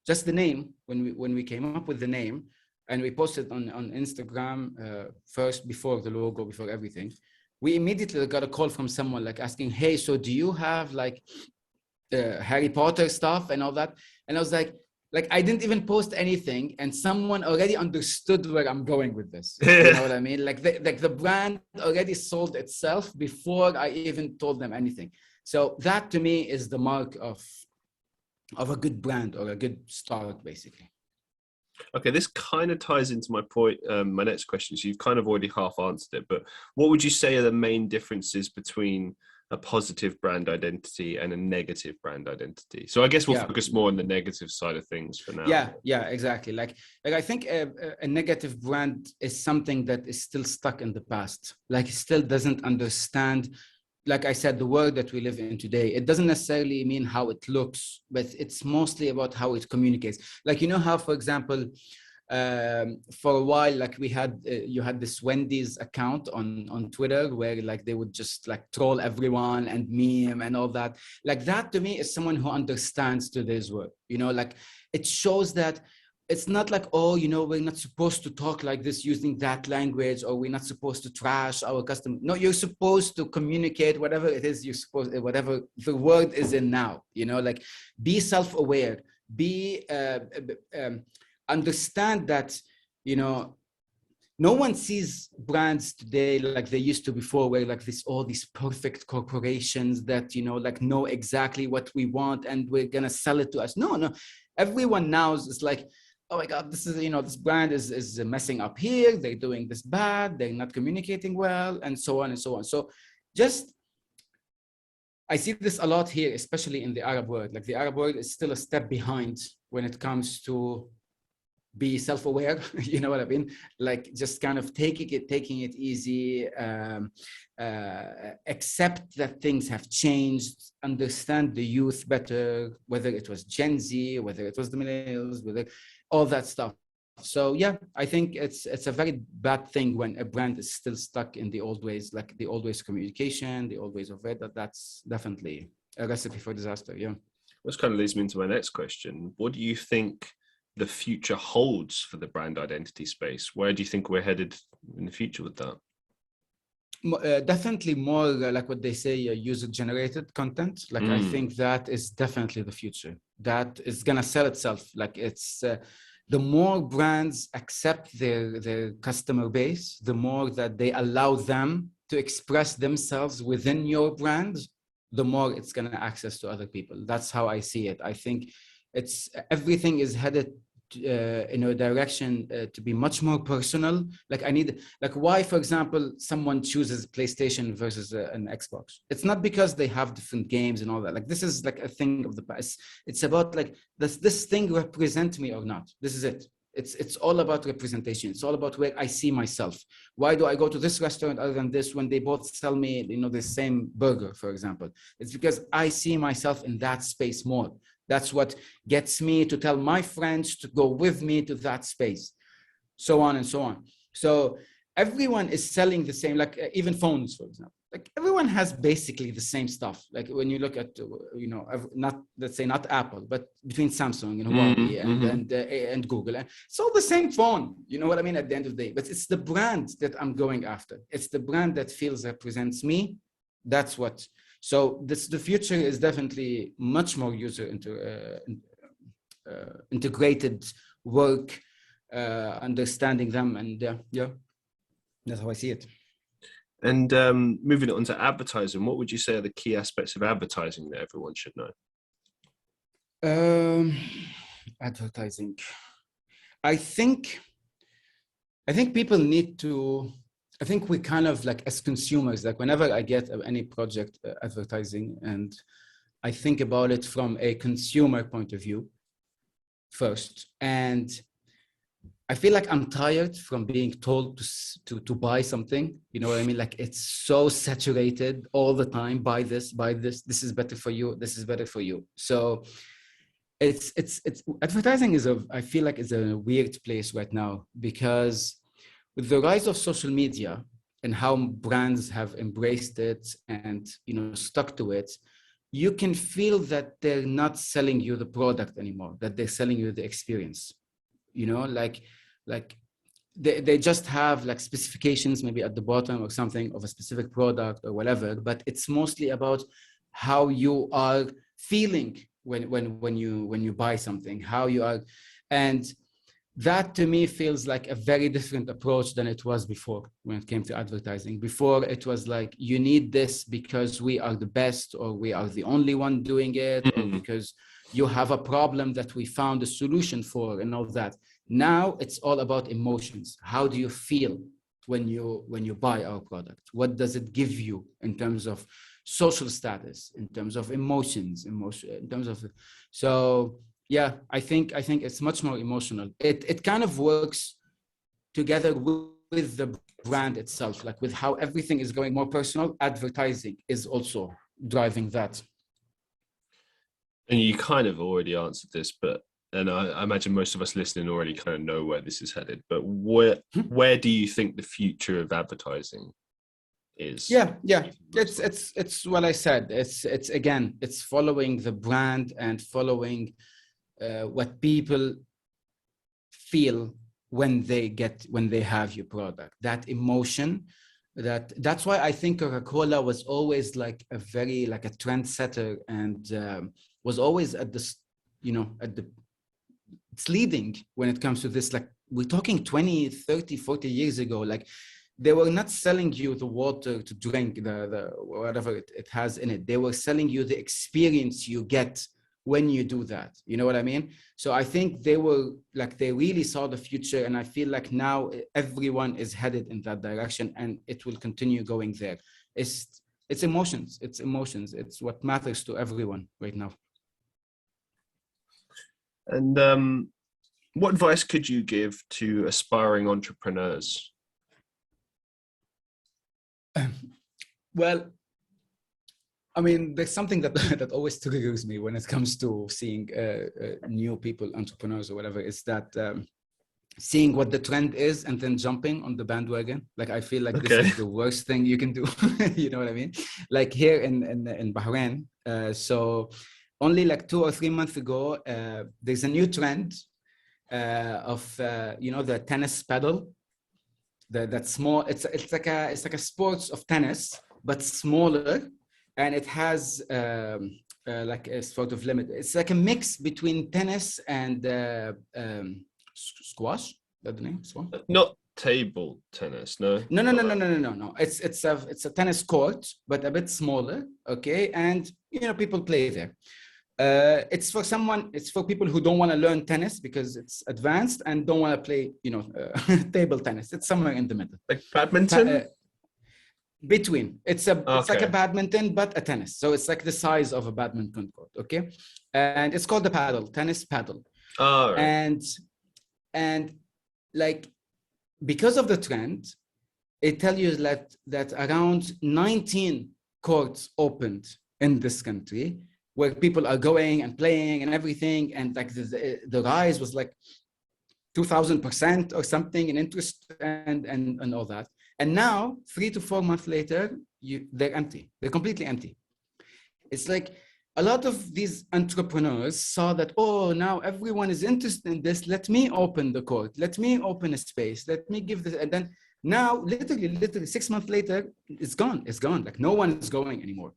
just the name, when we came up with the name and we posted on Instagram first, before the logo, before everything, we immediately got a call from someone, like, asking, hey, so do you have like Harry Potter stuff and all that? And I was like, I didn't even post anything, and someone already understood where I'm going with this. You know what I mean? Like the brand already sold itself before I even told them anything. So that, to me, is the mark of a good brand, or a good start, basically. Okay, this kind of ties into my point. My next question. So you've kind of already half answered it, but what would you say are the main differences between a positive brand identity and a negative brand identity? So I guess we'll focus more on the negative side of things for now. Yeah, exactly. Like I think a negative brand is something that is still stuck in the past. Like, it still doesn't understand, like I said, the world that we live in today. It doesn't necessarily mean how it looks, but it's mostly about how it communicates. Like, how, for example, For a while, like we had, you had this Wendy's account on Twitter where like they would just like troll everyone and meme and all that. Like that to me is someone who understands today's world. You know, like it shows that it's not like, oh, you know, we're not supposed to talk like this using that language, or we're not supposed to trash our customer. No, you're supposed to communicate whatever it is you're supposed, whatever the word is in now, you know, like be self-aware, be, understand that, you know, no one sees brands today like they used to before, where like this, all these perfect corporations that, you know, like know exactly what we want and we're going to sell it to us. No, everyone now is like, oh my God, this is, you know, this brand is messing up here. They're doing this bad. They're not communicating well, and so on and so on. So just, I see this a lot here, especially in the Arab world. Like the Arab world is still a step behind when it comes to be self-aware, you know what I mean? Like just kind of taking it easy, accept that things have changed, understand the youth better, whether it was Gen Z, whether it was the millennials, whether all that stuff. So yeah, I think it's a very bad thing when a brand is still stuck in the old ways, like the old ways of communication, the old ways of it. That's definitely a recipe for disaster. Yeah. Which kind of leads me into my next question. What do you think the future holds for the brand identity space? Where do you think we're headed in the future with that? Definitely more like what they say, user-generated content. Like I think that is definitely the future. That is gonna sell itself. Like it's the more brands accept their customer base, the more that they allow them to express themselves within your brand, the more it's gonna access to other people. That's how I see it. I think it's everything is headed in a direction to be much more personal. Like I need, like why, for example, someone chooses PlayStation versus an Xbox. It's not because they have different games and all that. Like this is like a thing of the past. It's about like, does this thing represent me or not? This is it. It's all about representation. It's all about where I see myself. Why do I go to this restaurant other than this when they both sell me, you know, the same burger, for example? It's because I see myself in that space more. That's what gets me to tell my friends to go with me to that space, so on and so on. So everyone is selling the same, like even phones, for example. Like everyone has basically the same stuff. Like when you look at, you know, not, let's say not Apple, but between Samsung and Huawei and Google, it's all the same phone. You know what I mean? At the end of the day, but it's the brand that I'm going after. It's the brand that feels represents me. That's what. So the future is definitely much more user integrated work, understanding them, and yeah, that's how I see it. And moving it on to advertising, what would you say are the key aspects of advertising that everyone should know? Advertising. I think people need to. I think we kind of like, as consumers, like whenever I get any project advertising, and I think about it from a consumer point of view first, and I feel like I'm tired from being told to buy something. You know what I mean? Like it's so saturated all the time. Buy this, this is better for you. This is better for you. So it's advertising I feel like is a weird place right now, because with the rise of social media and how brands have embraced it and, you know, stuck to it, you can feel that they're not selling you the product anymore, that they're selling you the experience. You know, like they just have like specifications maybe at the bottom or something of a specific product or whatever, but it's mostly about how you are feeling when you buy something, how you are. And that to me feels like a very different approach than it was before when it came to advertising. Before it was like, you need this because we are the best, or we are the only one doing it, or because you have a problem that we found a solution for and all that. Now it's all about emotions. How do you feel when you buy our product? What does it give you in terms of social status, in terms of emotions, in terms of, so yeah, I think it's much more emotional. It kind of works together with the brand itself, like with how everything is going more personal. Advertising is also driving that. And you kind of already answered this, but and I imagine most of us listening already kind of know where this is headed, but where do you think the future of advertising is? Yeah. It's what I said. It's again, it's following the brand and following what people feel when they have your product. That emotion. That's why I think Coca-Cola was always like a trendsetter, and was always at this, it's leading when it comes to this. Like, we're talking 20, 30, 40 years ago. Like, they were not selling you the water to drink, the whatever it has in it. They were selling you the experience you get when you do that. You know what I mean? So I think they really saw the future, and I feel like now everyone is headed in that direction, and it will continue going there. It's emotions. It's what matters to everyone right now. And what advice could you give to aspiring entrepreneurs? Well, I mean, there's something that always triggers me when it comes to seeing new people, entrepreneurs or whatever, is that seeing what the trend is and then jumping on the bandwagon. Like, I feel like this is the worst thing you can do. You know what I mean? Like here in Bahrain, so only like 2 or 3 months ago, there's a new trend of the tennis paddle. That small, it's like a sports of tennis, but smaller, and it has like a sort of limit. It's like a mix between tennis and squash. Is that the name? Squash? Not table tennis, no. No. It's a tennis court, but a bit smaller. Okay, and people play there. It's for people who don't want to learn tennis because it's advanced and don't want to play, table tennis. It's somewhere in the middle. Like badminton? Between. It's like a badminton, but a tennis. So it's like the size of a badminton court. Okay. And it's called the tennis paddle. Oh, right. And like, because of the trend, it tells you that around 19 courts opened in this country, where people are going and playing and everything, and like the rise was like 2,000% or something in interest and all that. And now 3 to 4 months later, they're empty. They're completely empty. It's like a lot of these entrepreneurs saw that, oh, now everyone is interested in this. Let me open the court. Let me open a space. Let me give this. And then now, literally 6 months later, it's gone. It's gone. Like, no one is going anymore.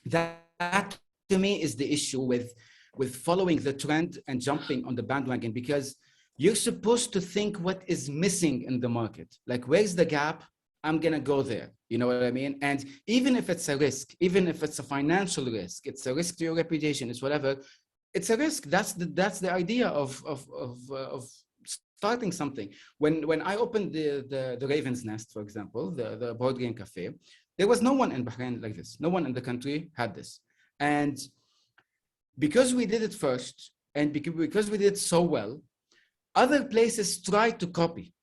That to me is the issue with following the trend and jumping on the bandwagon, because you're supposed to think what is missing in the market. Like, where's the gap? I'm going to go there. You know what I mean? And even if it's a risk, even if it's a financial risk, it's a risk to your reputation, it's whatever, it's a risk. That's the idea of starting something. When I opened the Raven's Nest, for example, the board game cafe, there was no one in Bahrain like this. No one in the country had this. And because we did it first, and because we did it so well, other places tried to copy,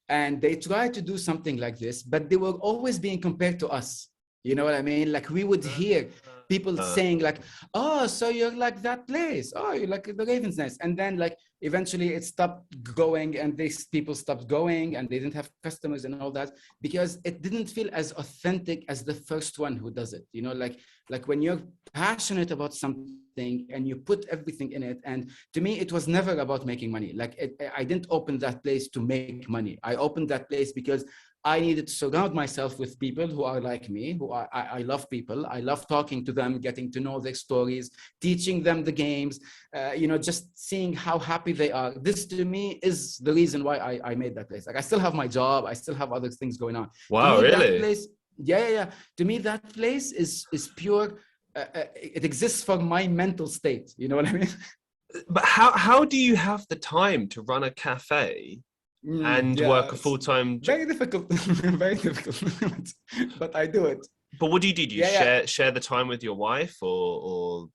and they tried to do something like this, but they were always being compared to us. You know what I mean? Like, we would hear people saying like, oh, so you're like that place. Oh, you're like the Raven's Nest. And then like eventually it stopped going, and these people stopped going, and they didn't have customers and all that, because it didn't feel as authentic as the first one who does it. You know, like when you're passionate about something and you put everything in it. And to me, it was never about making money. Like, I didn't open that place to make money. I opened that place because I needed to surround myself with people who are like me, I love people. I love talking to them, getting to know their stories, teaching them the games, just seeing how happy they are. This to me is the reason why I made that place. Like, I still have my job. I still have other things going on. Wow, really? That place, yeah. To me, that place is pure. It exists for my mental state. You know what I mean? But how do you have the time to run a cafe and work a full-time job? Very difficult. Very difficult. But I do it. But what do you do? Do you share the time with your wife or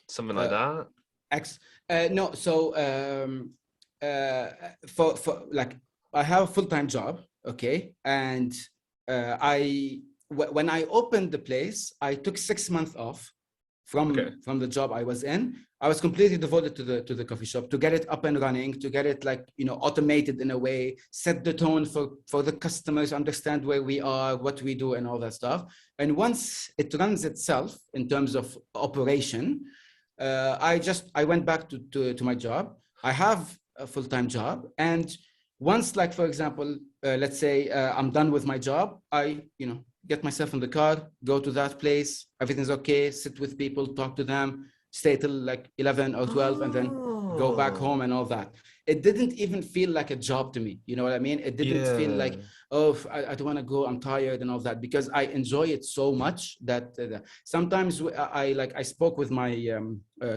something like that? No. So for like, I have a full-time job. Okay. And when I opened the place, I took 6 months off from the job I was in. I was completely devoted to the coffee shop, to get it up and running, to get it like, automated in a way, set the tone for the customers, understand where we are, what we do, and all that stuff. And once it runs itself in terms of operation, I went back to my job. I have a full-time job, and once, like, for example, let's say I'm done with my job, I get myself in the car, go to that place, everything's okay, sit with people, talk to them, stay till like 11 or 12, and then go back home and all that. It didn't even feel like a job to me. You know what I mean? It didn't feel like, oh, I don't want to go, I'm tired and all that, because I enjoy it so much that sometimes I spoke with my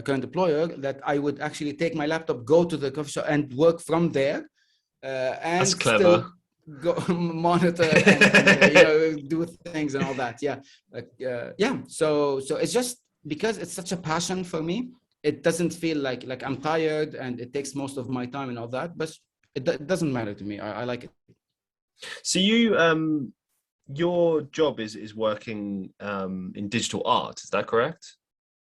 current employer that I would actually take my laptop, go to the coffee shop and work from there, and That's clever. still go monitor and do things and all that. So it's just because it's such a passion for me, it doesn't feel like I'm tired and it takes most of my time and all that, but it doesn't matter to me. I like it. So your job is working in digital art, is that correct?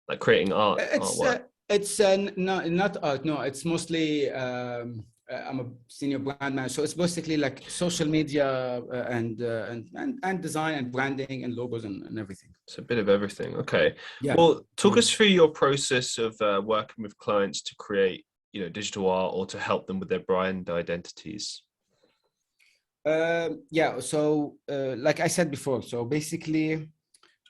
Like creating artwork? It's not art. No, it's mostly I'm a senior brand manager, so it's basically like social media and design and branding and logos and everything. It's a bit of everything. Okay. Yeah. Well, talk us through your process of working with clients to create, digital art or to help them with their brand identities. So like I said before, so basically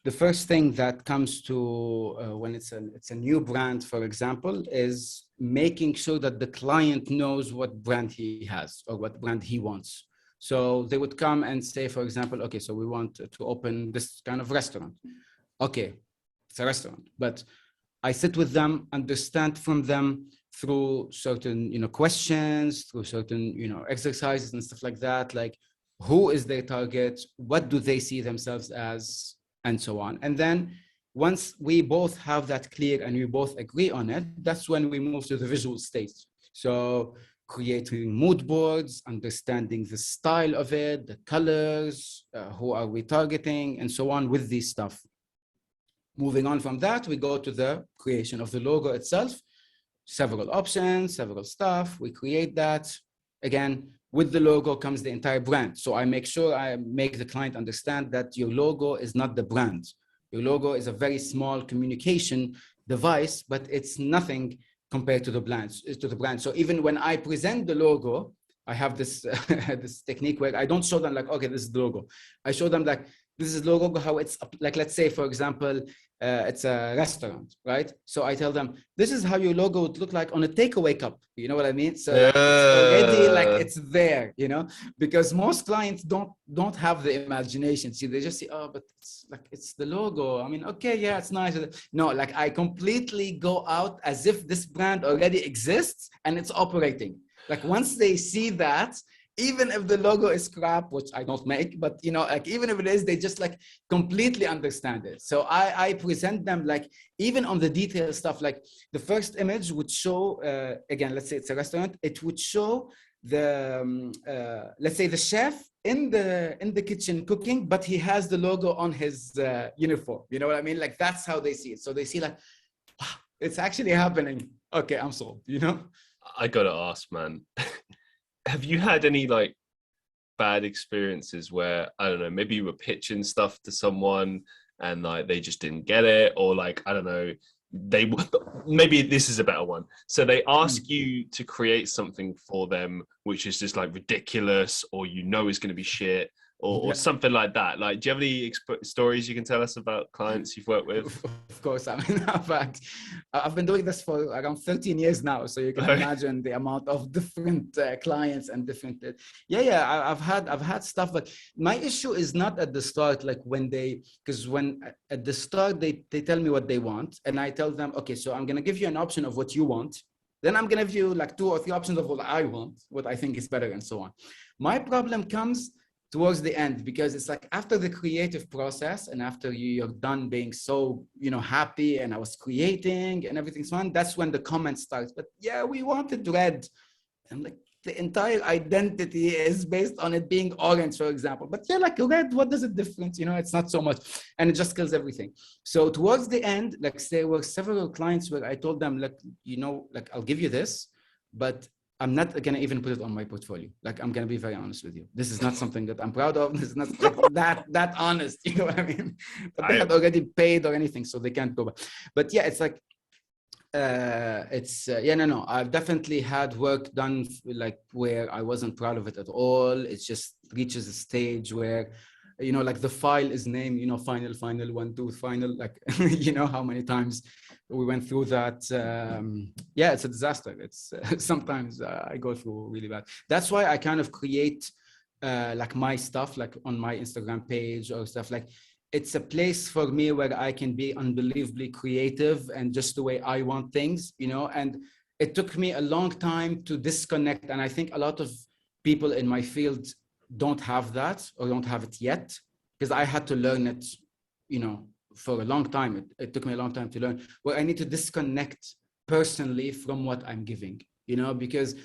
the first thing that comes to when it's a new brand, for example, is making sure that the client knows what brand he has or what brand he wants. So they would come and say, for example, okay, so we want to open this kind of restaurant. Okay, it's a restaurant, but I sit with them, understand from them through certain, questions, through certain, exercises and stuff like that, like who is their target, what do they see themselves as, and so on. And then once we both have that clear and we both agree on it, that's when we move to the visual stage. So creating mood boards, understanding the style of it, the colors, who are we targeting, and so on with this stuff. Moving on from that, we go to the creation of the logo itself. Several options, several stuff. We create that. Again, with the logo comes the entire brand. So I make sure I make the client understand that your logo is not the brand. Your logo is a very small communication device, but it's nothing compared to the brand. So even when I present the logo, I have this this technique where I don't show them like, okay, this is the logo. I show them like, this is logo, how it's like, let's say, for example, it's a restaurant, right? So I tell them, this is how your logo would look like on a takeaway cup. You know what I mean? So like, it's already like it's there, because most clients don't have the imagination. See, they just say, oh, but it's like, it's the logo. I mean, okay, yeah, it's nice. No, like I completely go out as if this brand already exists and it's operating. Like once they see that, even if the logo is crap, which I don't make, but like even if it is, they just like completely understand it. So I present them like, even on the detailed stuff, like the first image would show, again, let's say it's a restaurant, it would show the, let's say the chef in the kitchen cooking, but he has the logo on his uniform. You know what I mean? Like that's how they see it. So they see like, wow, it's actually happening. Okay, I'm sold, I gotta ask, man. Have you had any like bad experiences where, I don't know, maybe you were pitching stuff to someone and like they just didn't get it, or like, I don't know, maybe this is a better one. So they ask you to create something for them, which is just like ridiculous, or is going to be shit, or something like that. Like, do you have any stories you can tell us about clients you've worked with? Of course. I mean, I've been doing this for around 13 years now. So you can imagine the amount of different clients and different. I've had stuff, but my issue is not at the start, like because when at the start, they tell me what they want. And I tell them, okay, so I'm going to give you an option of what you want. Then I'm going to give you like 2 or 3 options of what I want, what I think is better, and so on. My problem comes towards the end, because it's like after the creative process and after you're done being so, happy and I was creating and everything's fun, that's when the comments starts. But yeah, we wanted red. I'm like, the entire identity is based on it being orange, for example. But yeah, like red, what does it difference? You know, it's not so much, and it just kills everything. So towards the end, like there were several clients where I told them, like, you know, like I'll give you this, but I'm not gonna even put it on my portfolio. Like I'm gonna be very honest with you. This is not something that I'm proud of. This is not like that honest. You know what I mean? But they had already paid or anything, so they can't go back. But yeah, it's like no, I've definitely had work done like where I wasn't proud of it at all. It just reaches a stage where, you know, like the file is named, you know, final 1 2 final, like you know how many times we went through that. Yeah, it's a disaster. It's sometimes I go through really bad. That's why I kind of create like my stuff like on my Instagram page or stuff. Like it's a place for me where I can be unbelievably creative and just the way I want things, you know. And it took me a long time to disconnect. And I think a lot of people in my field don't have that or don't have it yet, because I had to learn it, you know, for a long time. It took me a long time to learn where I need to disconnect personally from what I'm giving, you know, because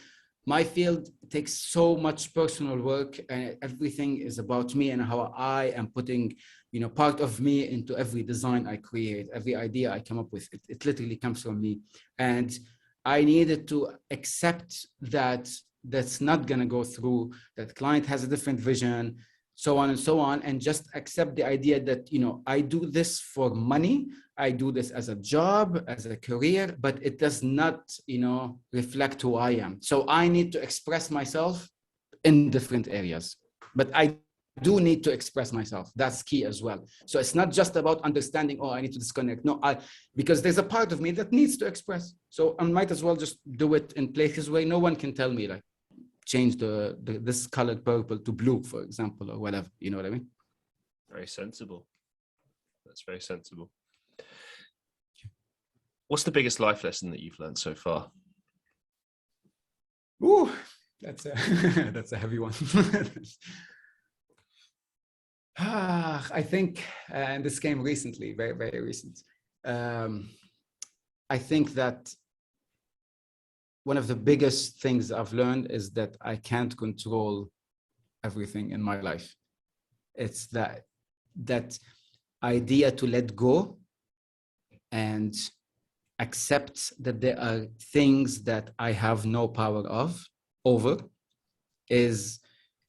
my field takes so much personal work and everything is about me and how I am putting, you know, part of me into every design I create, every idea I come up with. It literally comes from me. And I needed to accept that that's not going to go through, that client has a different vision, so on and so on, and just accept the idea that, you know, I do this for money, I do this as a job, as a career, but it does not, you know, reflect who I am. So I need to express myself in different areas, but I do need to express myself. That's key as well. So it's not just about understanding, oh, I need to disconnect. No, because there's a part of me that needs to express. So I might as well just do it in places where no one can tell me, like, change this colored purple to blue, for example, or whatever. You know what I mean? Very sensible. That's very sensible. What's the biggest life lesson that you've learned so far? Ooh, that's a heavy one. I think, and this came recently, very, very recent. I think that one of the biggest things I've learned is that I can't control everything in my life. It's that idea to let go and accept that there are things that I have no power over is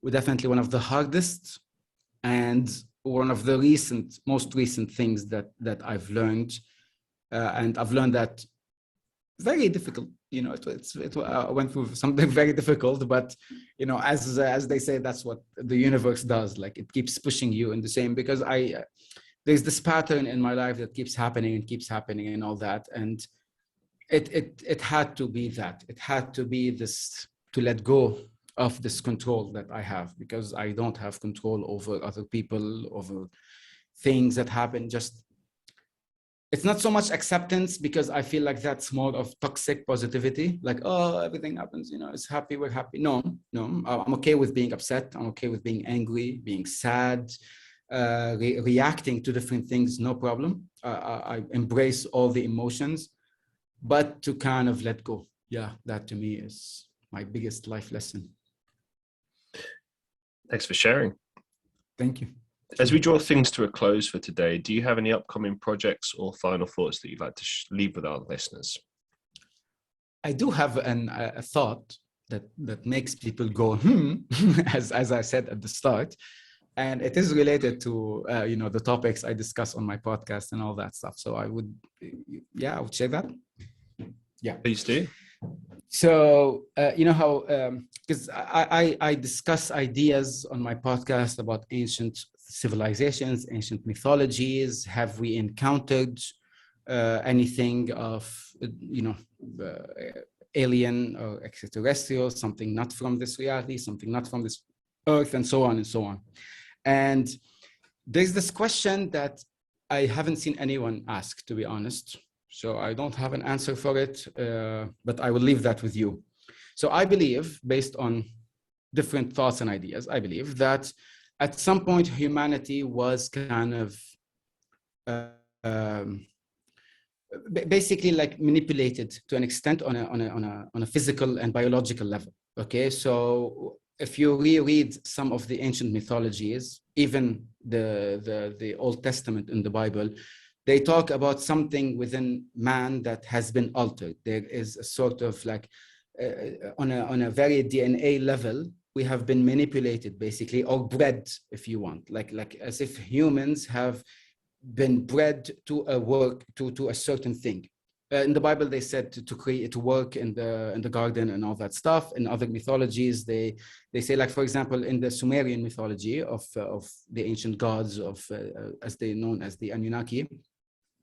definitely one of the hardest and one of the most recent things that I've learned. And I've learned that very difficult, you know, I went through something very difficult, but, you know, as they say, that's what the universe does. Like it keeps pushing you in the same, because there's this pattern in my life that keeps happening and all that. And it had to be that. It had to be this, to let go of this control that I have, because I don't have control over other people, over things that happen. Just, it's not so much acceptance, because I feel like that's more of toxic positivity. Like, oh, everything happens, you know, it's happy, we're happy. No, I'm okay with being upset. I'm okay with being angry, being sad, reacting to different things, no problem. I embrace all the emotions, but to kind of let go. Yeah, that to me is my biggest life lesson. Thanks for sharing. Thank you. As we draw things to a close for today, do you have any upcoming projects or final thoughts that you'd like to leave with our listeners? I do have a thought that makes people go, as I said at the start. And it is related to, you know, the topics I discuss on my podcast and all that stuff. So I would share that. Yeah. Please do. So, you know how, because I discuss ideas on my podcast about ancient civilizations, ancient mythologies. Have we encountered anything of, you know, alien or extraterrestrial, something not from this reality, something not from this earth, and so on and so on. And there's this question that I haven't seen anyone ask, to be honest. So I don't have an answer for it, but I will leave that with you. So I believe, based on different thoughts and ideas, I believe that at some point humanity was kind of basically like manipulated to an extent on a physical and biological level. Okay, so if you reread some of the ancient mythologies, even the Old Testament in the Bible, they talk about something within man that has been altered. There is a sort of like on a very DNA level, we have been manipulated basically, or bred, if you want, like as if humans have been bred to a work, to a certain thing. In the Bible, they said to create, to work in the garden and all that stuff. In other mythologies, they say, like for example, in the Sumerian mythology of the ancient gods of as they known as the Anunnaki,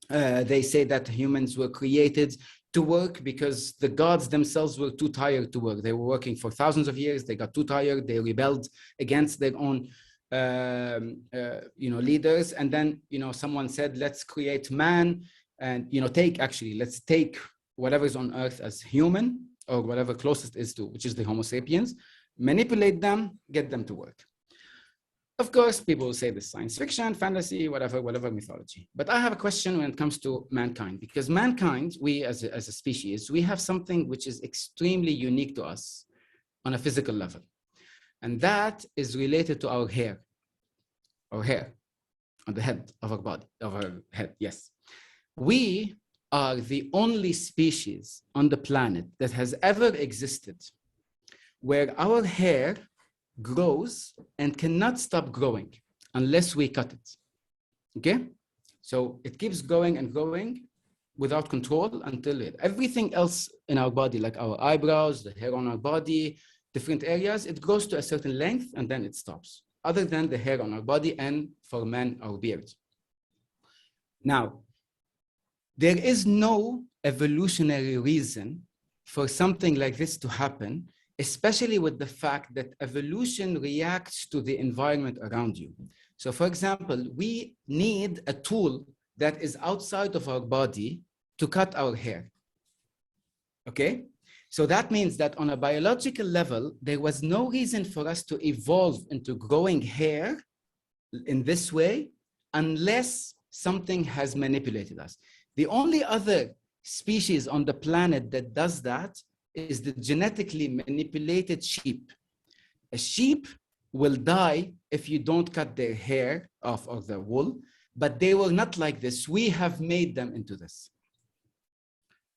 they say that humans were created to work because the gods themselves were too tired to work. They were working for thousands of years. They got too tired. They rebelled against their own leaders. And then, someone said, let's create man and, let's take whatever's on earth as human or whatever closest is to, which is the Homo sapiens, manipulate them, get them to work. Of course, people will say this science fiction, fantasy, whatever mythology. But I have a question when it comes to mankind, because mankind, we as a species, we have something which is extremely unique to us on a physical level. And that is related to our hair on the head of our body, of our head, yes. We are the only species on the planet that has ever existed where our hair grows and cannot stop growing unless we cut it, okay? So it keeps growing and growing without control until everything else in our body, like our eyebrows, the hair on our body, different areas, it grows to a certain length and then it stops, other than the hair on our body and for men, our beards. Now, there is no evolutionary reason for something like this to happen, especially with the fact that evolution reacts to the environment around you. So for example, we need a tool that is outside of our body to cut our hair, okay? So that means that on a biological level, there was no reason for us to evolve into growing hair in this way unless something has manipulated us. The only other species on the planet that does that is the genetically manipulated sheep. A sheep will die if you don't cut their hair off or the wool, but they were not like this. We have made them into this.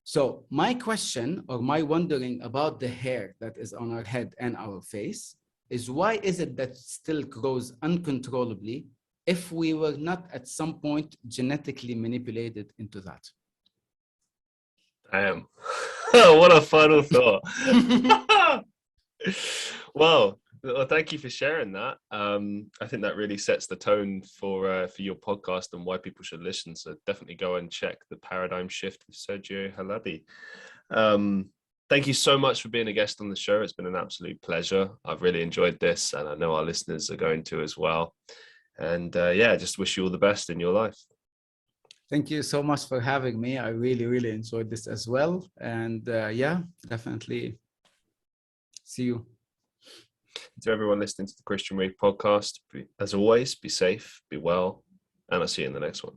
So my question or my wondering about the hair that is on our head and our face is, why is it that it still grows uncontrollably if we were not at some point genetically manipulated into that? Damn. What a final thought. Well, thank you for sharing that. I think that really sets the tone for your podcast and why people should listen. So definitely go and check The Paradigm Shift with Sergio Halabi. Thank you so much for being a guest on the show. It's been an absolute pleasure. I've really enjoyed this, and I know our listeners are going to as well. And just wish you all the best in your life. Thank you so much for having me. I really, really enjoyed this as well. And definitely see you. To everyone listening to the Christian Reeve podcast, as always, be safe, be well, and I'll see you in the next one.